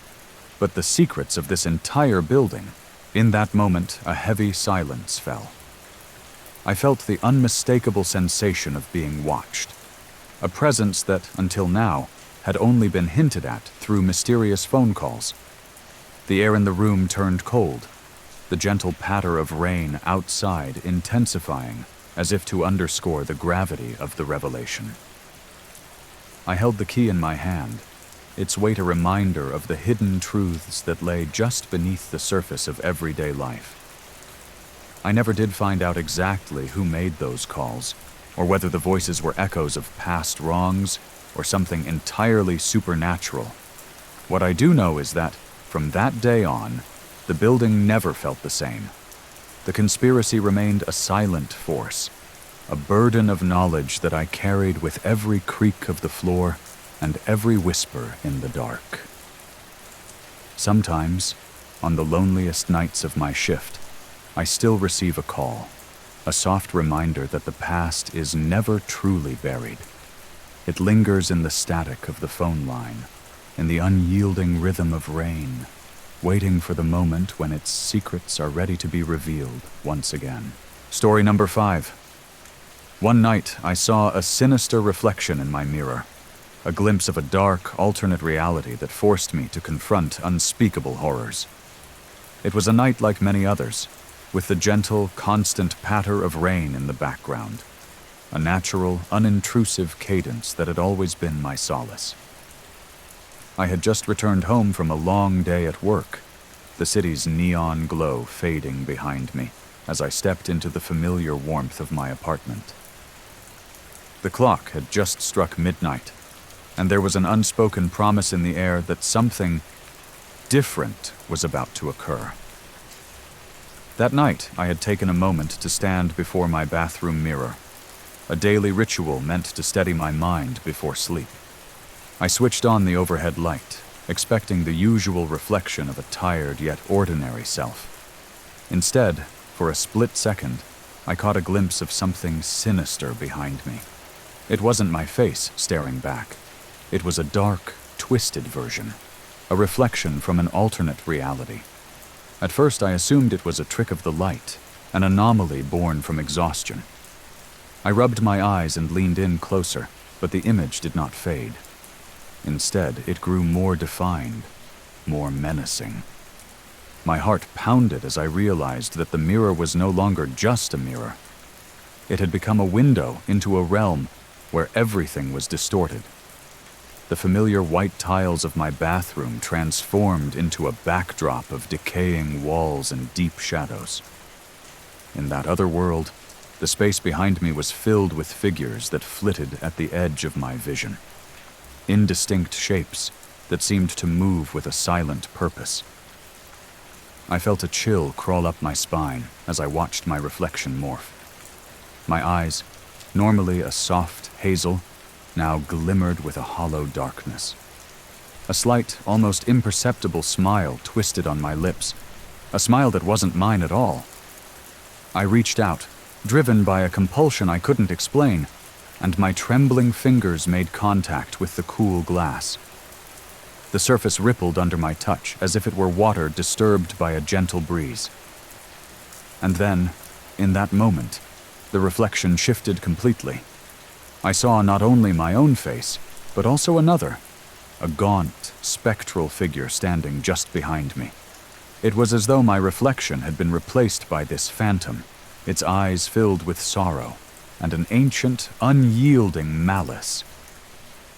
but the secrets of this entire building. In that moment, a heavy silence fell. I felt the unmistakable sensation of being watched, a presence that, until now, had only been hinted at through mysterious phone calls. The air in the room turned cold, the gentle patter of rain outside intensifying as if to underscore the gravity of the revelation. I held the key in my hand, its weight a reminder of the hidden truths that lay just beneath the surface of everyday life. I never did find out exactly who made those calls, or whether the voices were echoes of past wrongs or something entirely supernatural. What I do know is that, from that day on, the building never felt the same. The conspiracy remained a silent force, a burden of knowledge that I carried with every creak of the floor and every whisper in the dark. Sometimes, on the loneliest nights of my shift, I still receive a call, a soft reminder that the past is never truly buried. It lingers in the static of the phone line, in the unyielding rhythm of rain, waiting for the moment when its secrets are ready to be revealed once again. Story number 5. One night, I saw a sinister reflection in my mirror, a glimpse of a dark, alternate reality that forced me to confront unspeakable horrors. It was a night like many others, with the gentle, constant patter of rain in the background, a natural, unintrusive cadence that had always been my solace. I had just returned home from a long day at work, the city's neon glow fading behind me as I stepped into the familiar warmth of my apartment. The clock had just struck midnight, and there was an unspoken promise in the air that something different was about to occur. That night, I had taken a moment to stand before my bathroom mirror, a daily ritual meant to steady my mind before sleep. I switched on the overhead light, expecting the usual reflection of a tired yet ordinary self. Instead, for a split second, I caught a glimpse of something sinister behind me. It wasn't my face staring back. It was a dark, twisted version, a reflection from an alternate reality. At first, I assumed it was a trick of the light, an anomaly born from exhaustion. I rubbed my eyes and leaned in closer, but the image did not fade. Instead, it grew more defined, more menacing. My heart pounded as I realized that the mirror was no longer just a mirror. It had become a window into a realm where everything was distorted. the familiar white tiles of my bathroom transformed into a backdrop of decaying walls and deep shadows. In that other world, the space behind me was filled with figures that flitted at the edge of my vision. Indistinct shapes that seemed to move with a silent purpose. I felt a chill crawl up my spine as I watched my reflection morph. My eyes, normally a soft hazel, now glimmered with a hollow darkness. A slight, almost imperceptible smile twisted on my lips, a smile that wasn't mine at all. I reached out, driven by a compulsion I couldn't explain, and my trembling fingers made contact with the cool glass. The surface rippled under my touch as if it were water disturbed by a gentle breeze. And then, in that moment, the reflection shifted completely. I saw not only my own face, but also another, a gaunt, spectral figure standing just behind me. It was as though my reflection had been replaced by this phantom, its eyes filled with sorrow and an ancient, unyielding malice.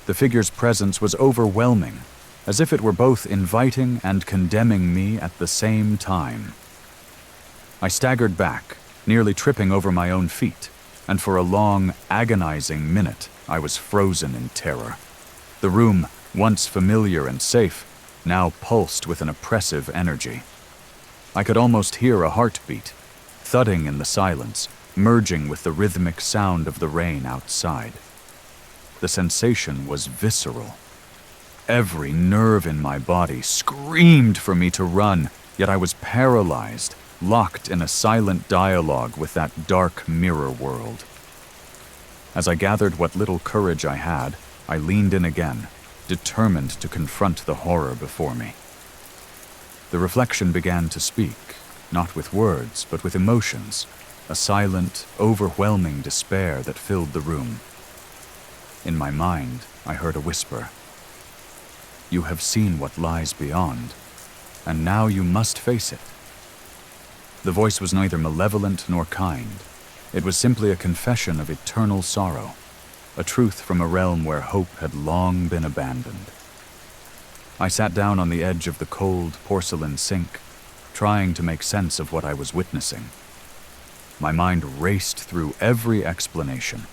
The figure's presence was overwhelming, as if it were both inviting and condemning me at the same time. I staggered back, nearly tripping over my own feet, and for a long, agonizing minute, I was frozen in terror. The room, once familiar and safe, now pulsed with an oppressive energy. I could almost hear a heartbeat, thudding in the silence, merging with the rhythmic sound of the rain outside. The sensation was visceral. Every nerve in my body screamed for me to run, yet I was paralyzed, locked in a silent dialogue with that dark mirror world. As I gathered what little courage I had, I leaned in again, determined to confront the horror before me. The reflection began to speak, not with words, but with emotions, a silent, overwhelming despair that filled the room. In my mind, I heard a whisper. "You have seen what lies beyond, and now you must face it." The voice was neither malevolent nor kind. It was simply a confession of eternal sorrow, a truth from a realm where hope had long been abandoned. I sat down on the edge of the cold porcelain sink, trying to make sense of what I was witnessing. My mind raced through every explanation.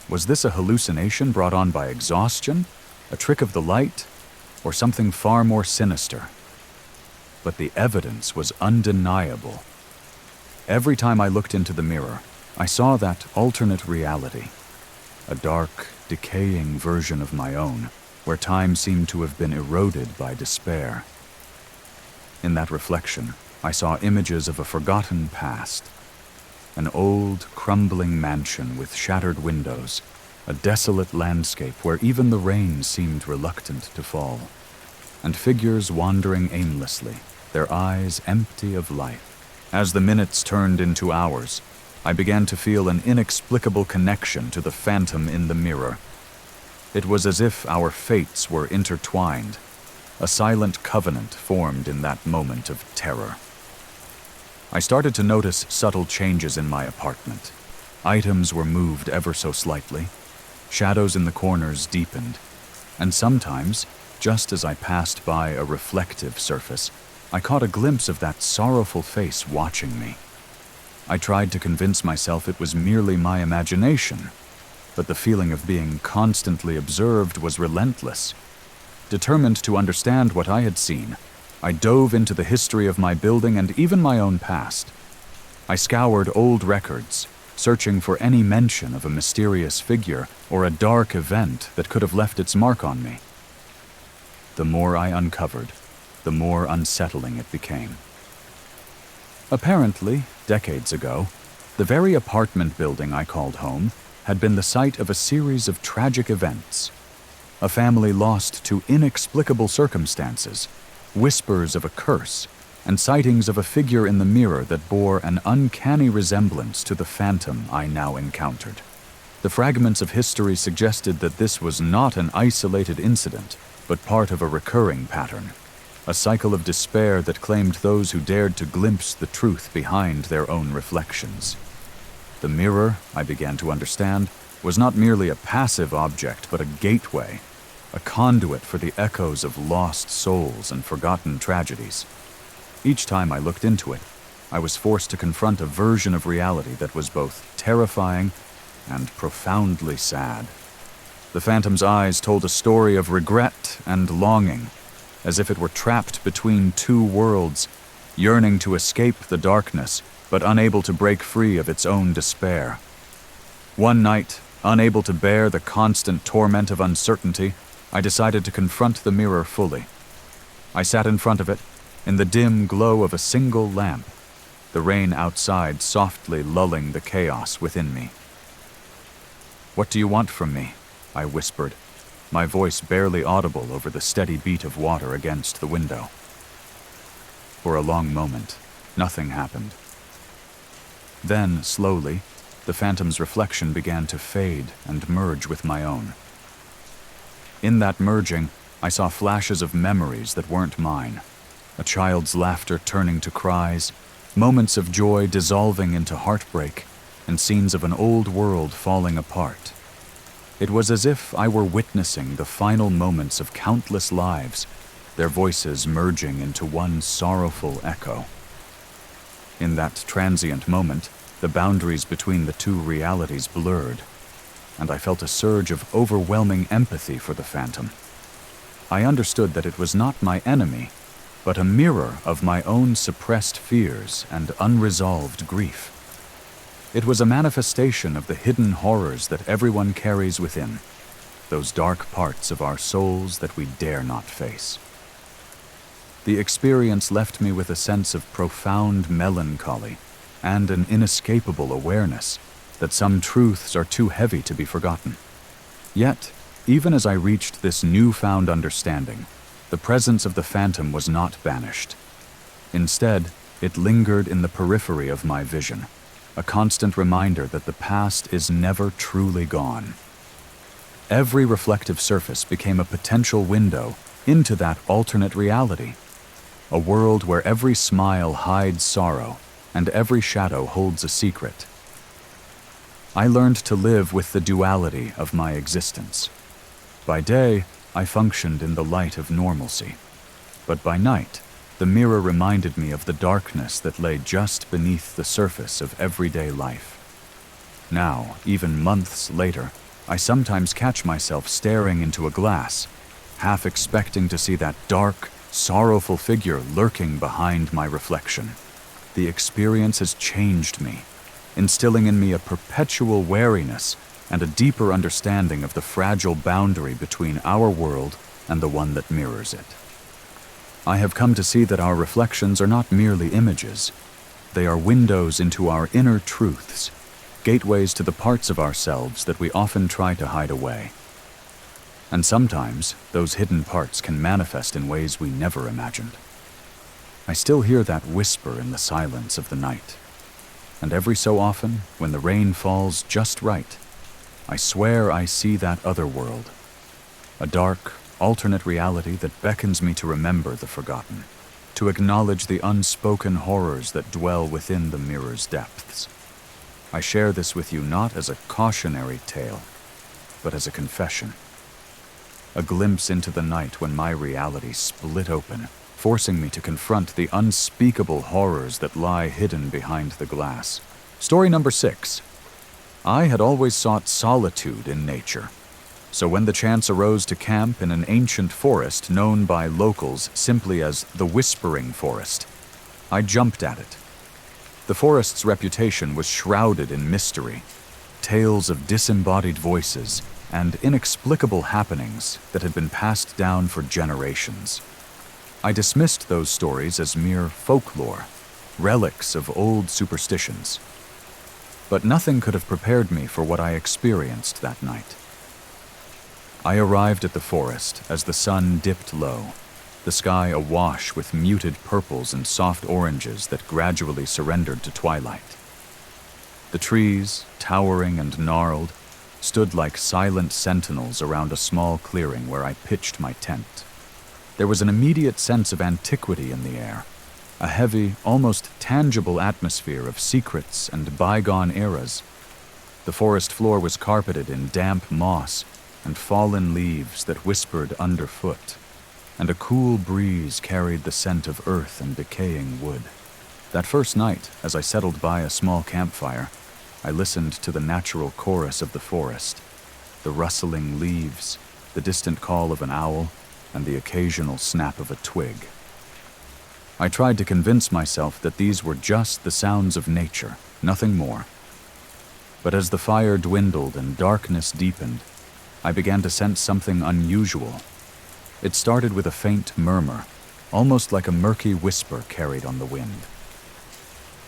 Was this a hallucination brought on by exhaustion, a trick of the light, or something far more sinister? But the evidence was undeniable. Every time I looked into the mirror, I saw that alternate reality, a dark, decaying version of my own, where time seemed to have been eroded by despair. In that reflection, I saw images of a forgotten past, an old, crumbling mansion with shattered windows, a desolate landscape where even the rain seemed reluctant to fall, and figures wandering aimlessly, their eyes empty of life. As the minutes turned into hours, I began to feel an inexplicable connection to the phantom in the mirror. It was as if our fates were intertwined, a silent covenant formed in that moment of terror. I started to notice subtle changes in my apartment. Items were moved ever so slightly, shadows in the corners deepened, and sometimes, just as I passed by a reflective surface, I caught a glimpse of that sorrowful face watching me. I tried to convince myself it was merely my imagination, but the feeling of being constantly observed was relentless. Determined to understand what I had seen, I dove into the history of my building and even my own past. I scoured old records, searching for any mention of a mysterious figure or a dark event that could have left its mark on me. The more I uncovered, the more unsettling it became. Apparently, decades ago, the very apartment building I called home had been the site of a series of tragic events. A family lost to inexplicable circumstances, whispers of a curse, and sightings of a figure in the mirror that bore an uncanny resemblance to the phantom I now encountered. The fragments of history suggested that this was not an isolated incident, but part of a recurring pattern, a cycle of despair that claimed those who dared to glimpse the truth behind their own reflections. The mirror, I began to understand, was not merely a passive object, but a gateway, a conduit for the echoes of lost souls and forgotten tragedies. Each time I looked into it, I was forced to confront a version of reality that was both terrifying and profoundly sad. The phantom's eyes told a story of regret and longing, as if it were trapped between two worlds, yearning to escape the darkness, but unable to break free of its own despair. One night, unable to bear the constant torment of uncertainty, I decided to confront the mirror fully. I sat in front of it, in the dim glow of a single lamp, the rain outside softly lulling the chaos within me. "What do you want from me?" I whispered, my voice barely audible over the steady beat of water against the window. For a long moment, nothing happened. Then, slowly, the phantom's reflection began to fade and merge with my own. In that merging, I saw flashes of memories that weren't mine. A child's laughter turning to cries, moments of joy dissolving into heartbreak, and scenes of an old world falling apart. It was as if I were witnessing the final moments of countless lives, their voices merging into one sorrowful echo. In that transient moment, the boundaries between the two realities blurred, and I felt a surge of overwhelming empathy for the phantom. I understood that it was not my enemy, but a mirror of my own suppressed fears and unresolved grief. It was a manifestation of the hidden horrors that everyone carries within, those dark parts of our souls that we dare not face. The experience left me with a sense of profound melancholy and an inescapable awareness that some truths are too heavy to be forgotten. Yet, even as I reached this newfound understanding, the presence of the phantom was not banished. Instead, it lingered in the periphery of my vision, a constant reminder that the past is never truly gone. Every reflective surface became a potential window into that alternate reality, a world where every smile hides sorrow and every shadow holds a secret. I learned to live with the duality of my existence. By day, I functioned in the light of normalcy, but by night, the mirror reminded me of the darkness that lay just beneath the surface of everyday life. Now, even months later, I sometimes catch myself staring into a glass, half expecting to see that dark, sorrowful figure lurking behind my reflection. The experience has changed me, instilling in me a perpetual wariness and a deeper understanding of the fragile boundary between our world and the one that mirrors it. I have come to see that our reflections are not merely images. They are windows into our inner truths, gateways to the parts of ourselves that we often try to hide away. And sometimes, those hidden parts can manifest in ways we never imagined. I still hear that whisper in the silence of the night. And every so often, when the rain falls just right, I swear I see that other world, a dark, alternate reality that beckons me to remember the forgotten, to acknowledge the unspoken horrors that dwell within the mirror's depths. I share this with you not as a cautionary tale, but as a confession. A glimpse into the night when my reality split open, forcing me to confront the unspeakable horrors that lie hidden behind the glass. Story number 6. I had always sought solitude in nature. So when the chance arose to camp in an ancient forest known by locals simply as the Whispering Forest, I jumped at it. The forest's reputation was shrouded in mystery, tales of disembodied voices, and inexplicable happenings that had been passed down for generations. I dismissed those stories as mere folklore, relics of old superstitions. But nothing could have prepared me for what I experienced that night. I arrived at the forest as the sun dipped low, the sky awash with muted purples and soft oranges that gradually surrendered to twilight. The trees, towering and gnarled, stood like silent sentinels around a small clearing where I pitched my tent. There was an immediate sense of antiquity in the air, a heavy, almost tangible atmosphere of secrets and bygone eras. The forest floor was carpeted in damp moss, and fallen leaves that whispered underfoot, and a cool breeze carried the scent of earth and decaying wood. That first night, as I settled by a small campfire, I listened to the natural chorus of the forest, the rustling leaves, the distant call of an owl, and the occasional snap of a twig. I tried to convince myself that these were just the sounds of nature, nothing more. But as the fire dwindled and darkness deepened, I began to sense something unusual. It started with a faint murmur, almost like a murky whisper carried on the wind.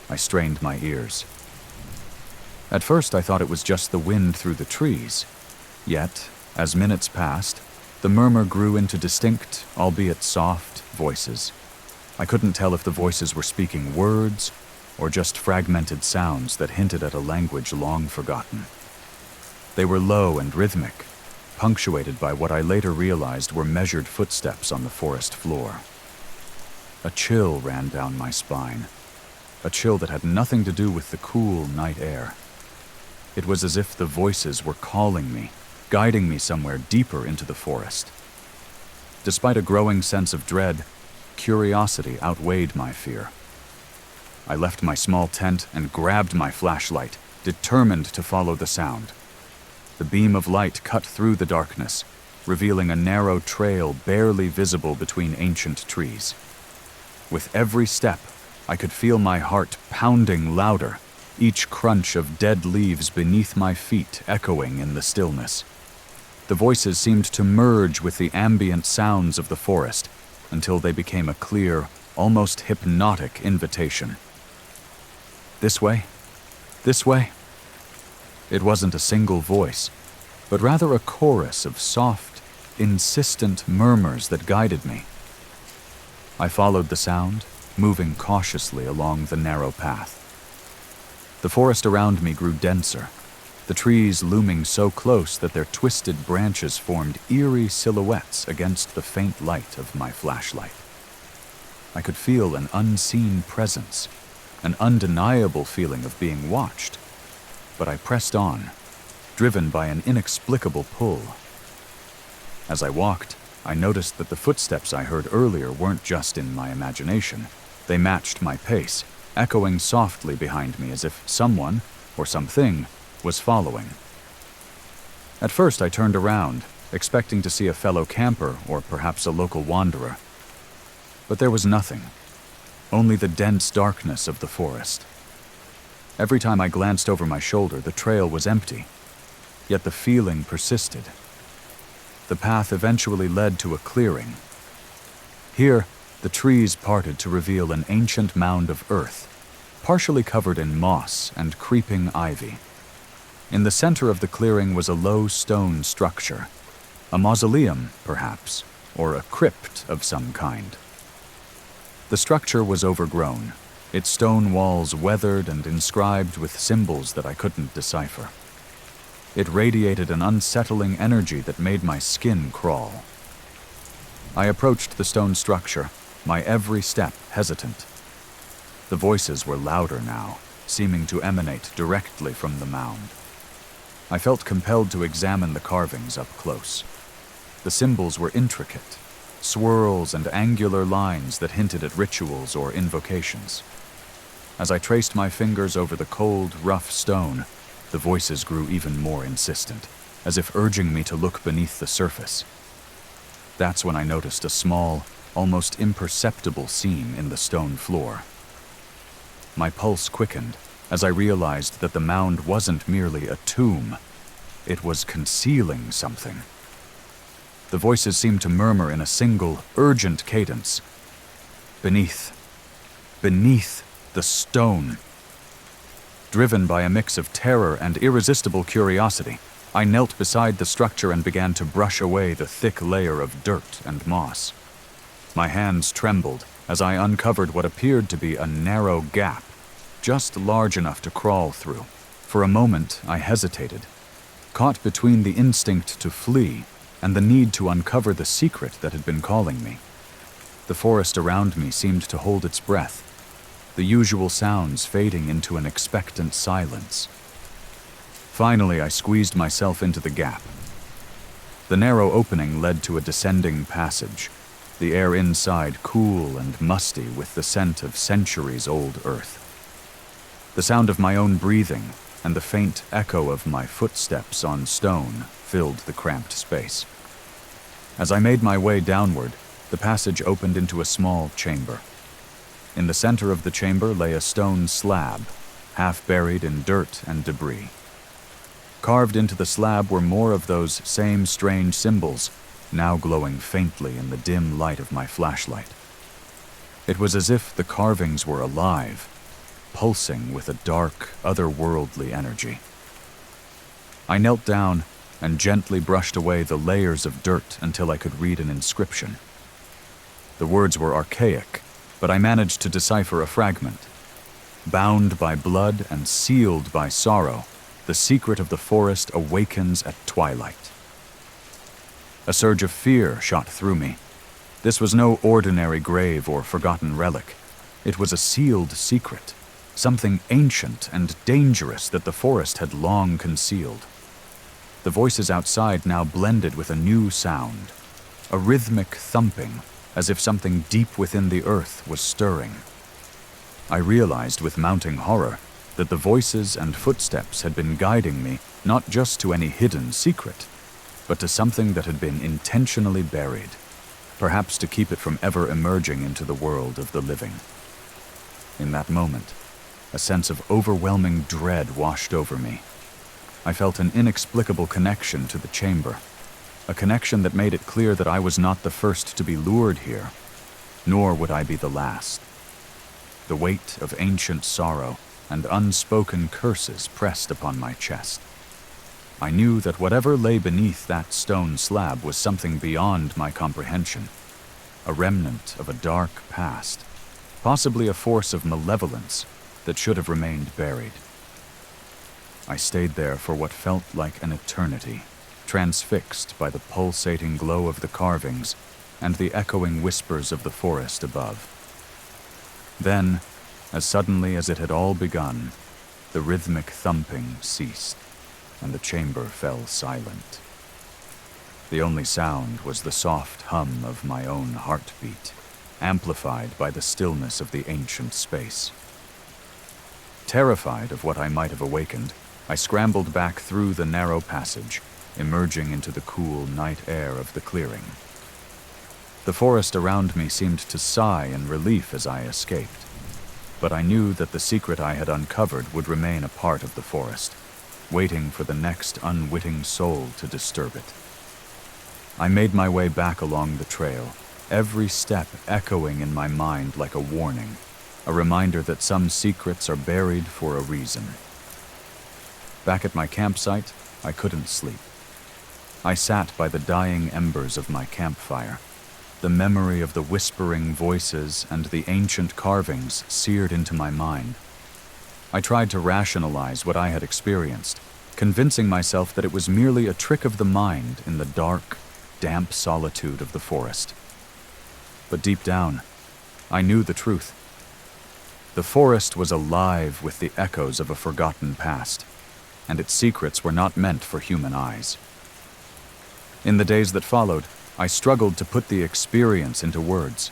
I strained my ears. At first I thought it was just the wind through the trees. Yet, as minutes passed, the murmur grew into distinct, albeit soft, voices. I couldn't tell if the voices were speaking words or just fragmented sounds that hinted at a language long forgotten. They were low and rhythmic, punctuated by what I later realized were measured footsteps on the forest floor. A chill ran down my spine, a chill that had nothing to do with the cool night air. It was as if the voices were calling me, guiding me somewhere deeper into the forest. Despite a growing sense of dread, curiosity outweighed my fear. I left my small tent and grabbed my flashlight, determined to follow the sound. The beam of light cut through the darkness, revealing a narrow trail barely visible between ancient trees. With every step, I could feel my heart pounding louder, each crunch of dead leaves beneath my feet echoing in the stillness. The voices seemed to merge with the ambient sounds of the forest until they became a clear, almost hypnotic invitation. This way? This way? It wasn't a single voice, but rather a chorus of soft, insistent murmurs that guided me. I followed the sound, moving cautiously along the narrow path. The forest around me grew denser, the trees looming so close that their twisted branches formed eerie silhouettes against the faint light of my flashlight. I could feel an unseen presence, an undeniable feeling of being watched, but I pressed on, driven by an inexplicable pull. As I walked, I noticed that the footsteps I heard earlier weren't just in my imagination. They matched my pace, echoing softly behind me as if someone, or something, was following. At first I turned around, expecting to see a fellow camper or perhaps a local wanderer. But there was nothing, only the dense darkness of the forest. Every time I glanced over my shoulder, the trail was empty, yet the feeling persisted. The path eventually led to a clearing. Here, the trees parted to reveal an ancient mound of earth, partially covered in moss and creeping ivy. In the center of the clearing was a low stone structure, a mausoleum, perhaps, or a crypt of some kind. The structure was overgrown, its stone walls weathered and inscribed with symbols that I couldn't decipher. It radiated an unsettling energy that made my skin crawl. I approached the stone structure, my every step hesitant. The voices were louder now, seeming to emanate directly from the mound. I felt compelled to examine the carvings up close. The symbols were intricate, swirls and angular lines that hinted at rituals or invocations. As I traced my fingers over the cold, rough stone, the voices grew even more insistent, as if urging me to look beneath the surface. That's when I noticed a small, almost imperceptible seam in the stone floor. My pulse quickened as I realized that the mound wasn't merely a tomb, it was concealing something. The voices seemed to murmur in a single, urgent cadence. Beneath the stone. Driven by a mix of terror and irresistible curiosity, I knelt beside the structure and began to brush away the thick layer of dirt and moss. My hands trembled as I uncovered what appeared to be a narrow gap, just large enough to crawl through. For a moment, I hesitated, caught between the instinct to flee and the need to uncover the secret that had been calling me. The forest around me seemed to hold its breath, the usual sounds fading into an expectant silence. Finally, I squeezed myself into the gap. The narrow opening led to a descending passage, the air inside cool and musty with the scent of centuries-old earth. The sound of my own breathing and the faint echo of my footsteps on stone filled the cramped space. As I made my way downward, the passage opened into a small chamber. In the center of the chamber lay a stone slab, half buried in dirt and debris. Carved into the slab were more of those same strange symbols, now glowing faintly in the dim light of my flashlight. It was as if the carvings were alive, pulsing with a dark, otherworldly energy. I knelt down and gently brushed away the layers of dirt until I could read an inscription. The words were archaic, but I managed to decipher a fragment. Bound by blood and sealed by sorrow, the secret of the forest awakens at twilight. A surge of fear shot through me. This was no ordinary grave or forgotten relic. It was a sealed secret, something ancient and dangerous that the forest had long concealed. The voices outside now blended with a new sound, a rhythmic thumping, as if something deep within the earth was stirring. I realized with mounting horror that the voices and footsteps had been guiding me not just to any hidden secret, but to something that had been intentionally buried, perhaps to keep it from ever emerging into the world of the living. In that moment, a sense of overwhelming dread washed over me. I felt an inexplicable connection to the chamber, a connection that made it clear that I was not the first to be lured here, nor would I be the last. The weight of ancient sorrow and unspoken curses pressed upon my chest. I knew that whatever lay beneath that stone slab was something beyond my comprehension, a remnant of a dark past, possibly a force of malevolence that should have remained buried. I stayed there for what felt like an eternity, transfixed by the pulsating glow of the carvings and the echoing whispers of the forest above. Then, as suddenly as it had all begun, the rhythmic thumping ceased, and the chamber fell silent. The only sound was the soft hum of my own heartbeat, amplified by the stillness of the ancient space. Terrified of what I might have awakened, I scrambled back through the narrow passage, emerging into the cool night air of the clearing. The forest around me seemed to sigh in relief as I escaped, but I knew that the secret I had uncovered would remain a part of the forest, waiting for the next unwitting soul to disturb it. I made my way back along the trail, every step echoing in my mind like a warning, a reminder that some secrets are buried for a reason. Back at my campsite, I couldn't sleep. I sat by the dying embers of my campfire, the memory of the whispering voices and the ancient carvings seared into my mind. I tried to rationalize what I had experienced, convincing myself that it was merely a trick of the mind in the dark, damp solitude of the forest. But deep down, I knew the truth. The forest was alive with the echoes of a forgotten past, and its secrets were not meant for human eyes. In the days that followed, I struggled to put the experience into words.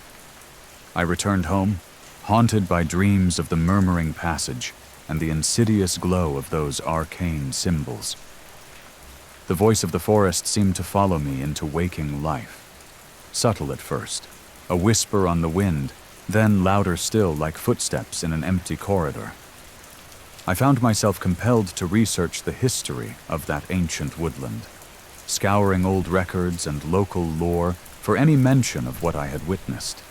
I returned home, haunted by dreams of the murmuring passage and the insidious glow of those arcane symbols. The voice of the forest seemed to follow me into waking life. Subtle at first, a whisper on the wind, then louder still like footsteps in an empty corridor. I found myself compelled to research the history of that ancient woodland, scouring old records and local lore for any mention of what I had witnessed.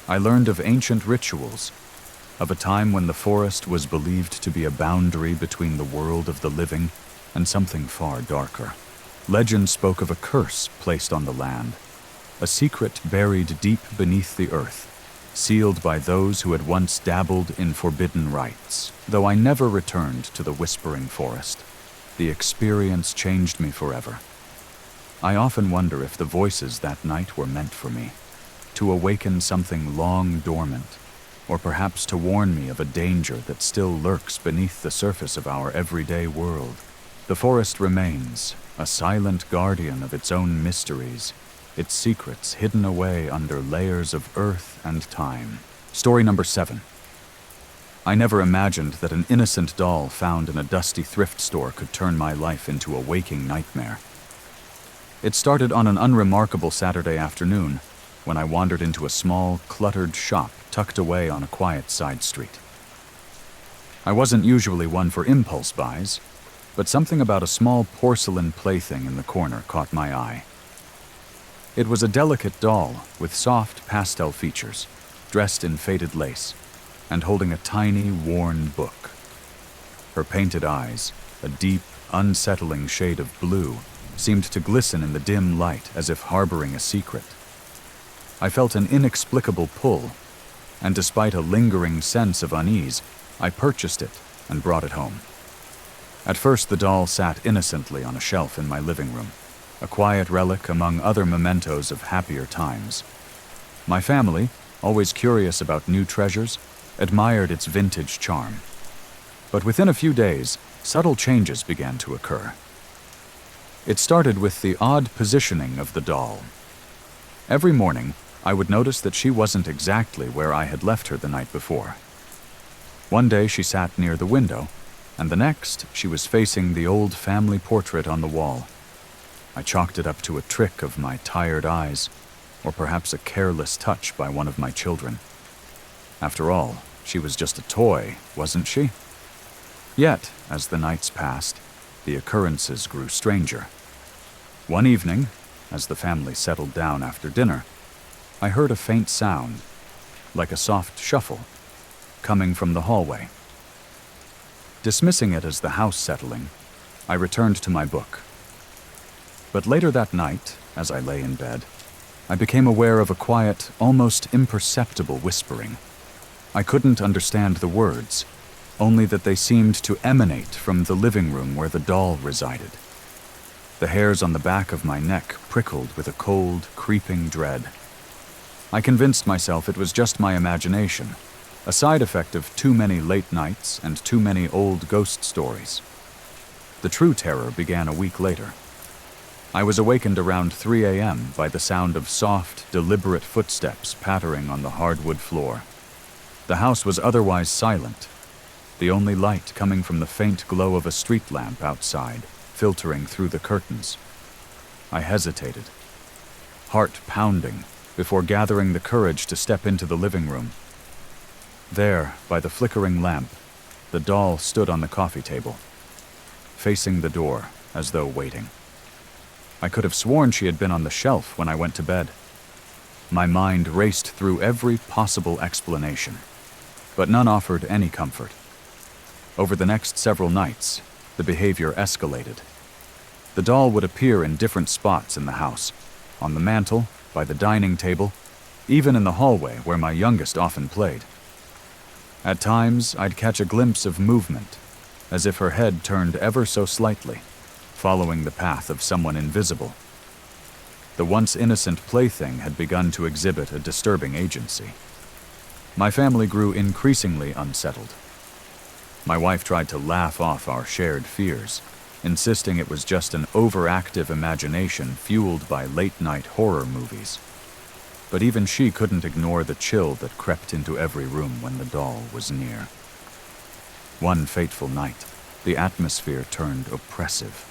I learned of ancient rituals, of a time when the forest was believed to be a boundary between the world of the living and something far darker. Legend spoke of a curse placed on the land, a secret buried deep beneath the earth, sealed by those who had once dabbled in forbidden rites. Though I never returned to the whispering forest, the experience changed me forever. I often wonder if the voices that night were meant for me, to awaken something long dormant, or perhaps to warn me of a danger that still lurks beneath the surface of our everyday world. The forest remains, a silent guardian of its own mysteries, its secrets hidden away under layers of earth and time. Story number 7. I never imagined that an innocent doll found in a dusty thrift store could turn my life into a waking nightmare. It started on an unremarkable Saturday afternoon when I wandered into a small, cluttered shop tucked away on a quiet side street. I wasn't usually one for impulse buys, but something about a small porcelain plaything in the corner caught my eye. It was a delicate doll with soft pastel features, dressed in faded lace, and holding a tiny, worn book. Her painted eyes, a deep, unsettling shade of blue, seemed to glisten in the dim light as if harboring a secret. I felt an inexplicable pull, and despite a lingering sense of unease, I purchased it and brought it home. At first, the doll sat innocently on a shelf in my living room, a quiet relic among other mementos of happier times. My family, always curious about new treasures, admired its vintage charm. But within a few days, subtle changes began to occur. It started with the odd positioning of the doll. Every morning, I would notice that she wasn't exactly where I had left her the night before. One day she sat near the window, and the next she was facing the old family portrait on the wall. I chalked it up to a trick of my tired eyes, or perhaps a careless touch by one of my children. After all, she was just a toy, wasn't she? Yet, as the nights passed, the occurrences grew stranger. One evening, as the family settled down after dinner, I heard a faint sound, like a soft shuffle, coming from the hallway. Dismissing it as the house settling, I returned to my book. But later that night, as I lay in bed, I became aware of a quiet, almost imperceptible whispering. I couldn't understand the words, only that they seemed to emanate from the living room where the doll resided. The hairs on the back of my neck prickled with a cold, creeping dread. I convinced myself it was just my imagination, a side effect of too many late nights and too many old ghost stories. The true terror began a week later. I was awakened around 3 a.m. by the sound of soft, deliberate footsteps pattering on the hardwood floor. The house was otherwise silent, the only light coming from the faint glow of a street lamp outside, filtering through the curtains. I hesitated, heart pounding, before gathering the courage to step into the living room. There, by the flickering lamp, the doll stood on the coffee table, facing the door as though waiting. I could have sworn she had been on the shelf when I went to bed. My mind raced through every possible explanation, but none offered any comfort. Over the next several nights, the behavior escalated. The doll would appear in different spots in the house, on the mantel, by the dining table, even in the hallway where my youngest often played. At times, I'd catch a glimpse of movement, as if her head turned ever so slightly, following the path of someone invisible. The once innocent plaything had begun to exhibit a disturbing agency. My family grew increasingly unsettled. My wife tried to laugh off our shared fears, insisting it was just an overactive imagination fueled by late-night horror movies. But even she couldn't ignore the chill that crept into every room when the doll was near. One fateful night, the atmosphere turned oppressive.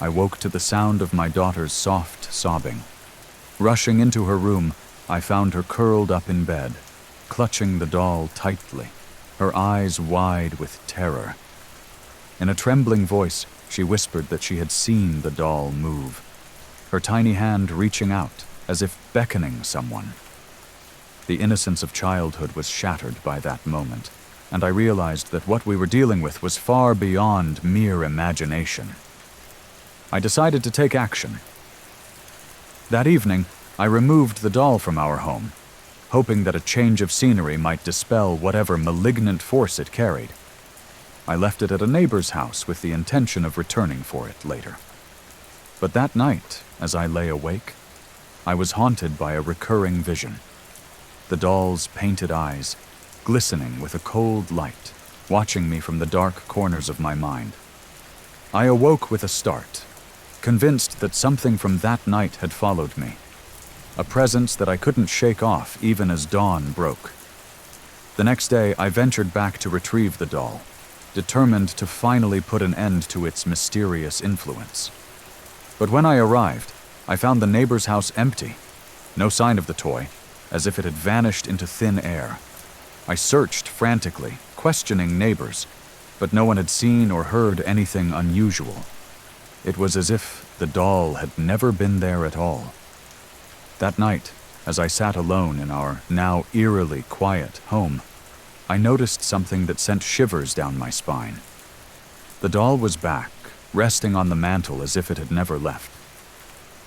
I woke to the sound of my daughter's soft sobbing. Rushing into her room, I found her curled up in bed, clutching the doll tightly, her eyes wide with terror. In a trembling voice, she whispered that she had seen the doll move, her tiny hand reaching out, as if beckoning someone. The innocence of childhood was shattered by that moment, and I realized that what we were dealing with was far beyond mere imagination. I decided to take action. That evening, I removed the doll from our home, hoping that a change of scenery might dispel whatever malignant force it carried. I left it at a neighbor's house with the intention of returning for it later. But that night, as I lay awake, I was haunted by a recurring vision. The doll's painted eyes, glistening with a cold light, watching me from the dark corners of my mind. I awoke with a start, convinced that something from that night had followed me, a presence that I couldn't shake off even as dawn broke. The next day, I ventured back to retrieve the doll, determined to finally put an end to its mysterious influence. But when I arrived, I found the neighbor's house empty, no sign of the toy, as if it had vanished into thin air. I searched frantically, questioning neighbors, but no one had seen or heard anything unusual. It was as if the doll had never been there at all. That night, as I sat alone in our now eerily quiet home, I noticed something that sent shivers down my spine. The doll was back, resting on the mantel as if it had never left.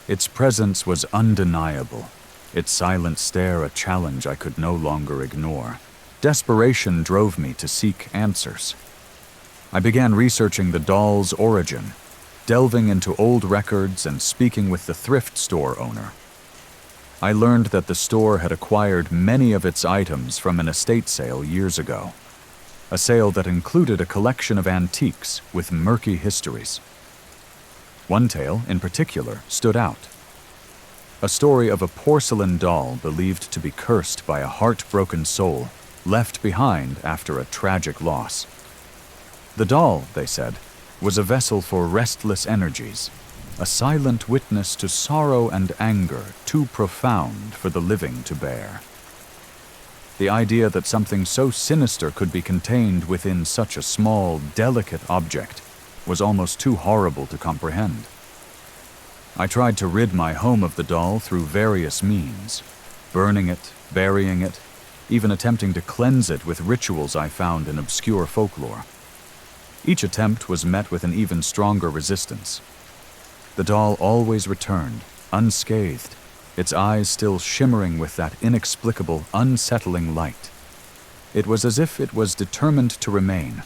Its presence was undeniable, its silent stare a challenge I could no longer ignore. Desperation drove me to seek answers. I began researching the doll's origin, delving into old records and speaking with the thrift store owner. I learned that the store had acquired many of its items from an estate sale years ago, a sale that included a collection of antiques with murky histories. One tale, in particular, stood out. A story of a porcelain doll believed to be cursed by a heartbroken soul left behind after a tragic loss. The doll, they said, was a vessel for restless energies, a silent witness to sorrow and anger too profound for the living to bear. The idea that something so sinister could be contained within such a small, delicate object was almost too horrible to comprehend. I tried to rid my home of the doll through various means, burning it, burying it, even attempting to cleanse it with rituals I found in obscure folklore. Each attempt was met with an even stronger resistance. The doll always returned, unscathed, its eyes still shimmering with that inexplicable, unsettling light. It was as if it was determined to remain,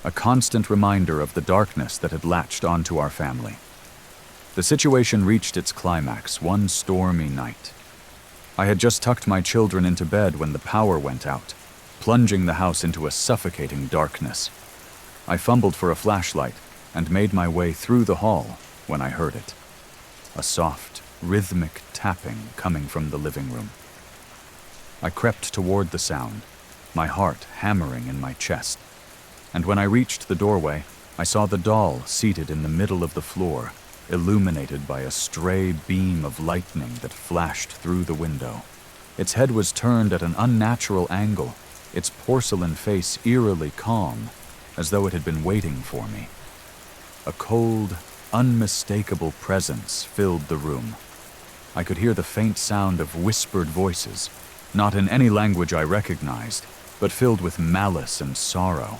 a constant reminder of the darkness that had latched onto our family. The situation reached its climax one stormy night. I had just tucked my children into bed when the power went out, plunging the house into a suffocating darkness. I fumbled for a flashlight and made my way through the hall when I heard it. A soft, rhythmic tapping coming from the living room. I crept toward the sound, my heart hammering in my chest. And when I reached the doorway, I saw the doll seated in the middle of the floor, illuminated by a stray beam of lightning that flashed through the window. Its head was turned at an unnatural angle, its porcelain face eerily calm, as though it had been waiting for me. A cold, unmistakable presence filled the room. I could hear the faint sound of whispered voices, not in any language I recognized, but filled with malice and sorrow.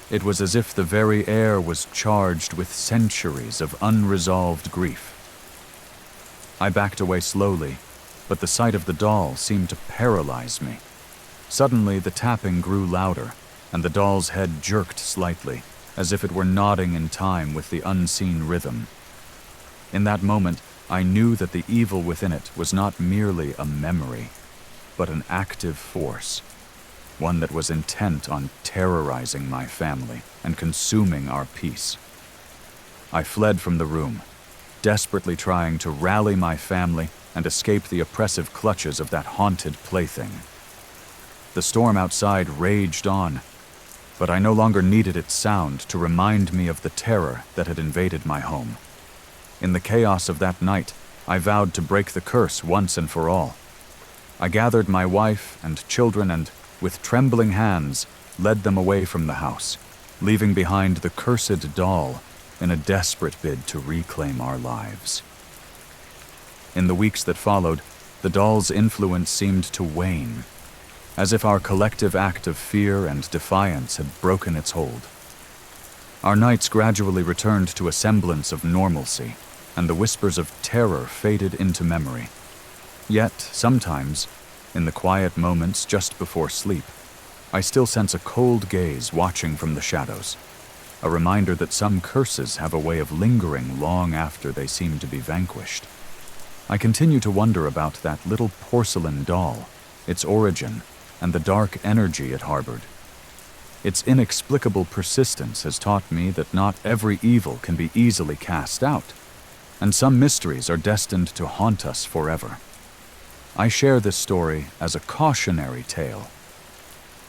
It was as if the very air was charged with centuries of unresolved grief. I backed away slowly, but the sight of the doll seemed to paralyze me. Suddenly, the tapping grew louder, and the doll's head jerked slightly, as if it were nodding in time with the unseen rhythm. In that moment, I knew that the evil within it was not merely a memory, but an active force, one that was intent on terrorizing my family and consuming our peace. I fled from the room, desperately trying to rally my family and escape the oppressive clutches of that haunted plaything. The storm outside raged on, but I no longer needed its sound to remind me of the terror that had invaded my home. In the chaos of that night, I vowed to break the curse once and for all. I gathered my wife and children and, with trembling hands, led them away from the house, leaving behind the cursed doll in a desperate bid to reclaim our lives. In the weeks that followed, the doll's influence seemed to wane, as if our collective act of fear and defiance had broken its hold. Our nights gradually returned to a semblance of normalcy, and the whispers of terror faded into memory. Yet, sometimes, in the quiet moments just before sleep, I still sense a cold gaze watching from the shadows, a reminder that some curses have a way of lingering long after they seem to be vanquished. I continue to wonder about that little porcelain doll, its origin, and the dark energy it harbored. Its inexplicable persistence has taught me that not every evil can be easily cast out, and some mysteries are destined to haunt us forever. I share this story as a cautionary tale.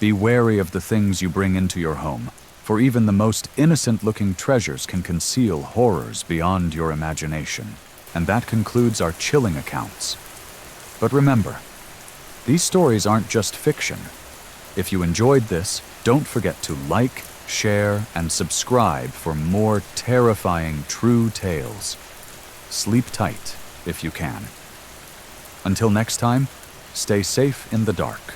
Be wary of the things you bring into your home, for even the most innocent-looking treasures can conceal horrors beyond your imagination. And that concludes our chilling accounts. But remember, these stories aren't just fiction. If you enjoyed this, don't forget to like, share, and subscribe for more terrifying true tales. Sleep tight if you can. Until next time, stay safe in the dark.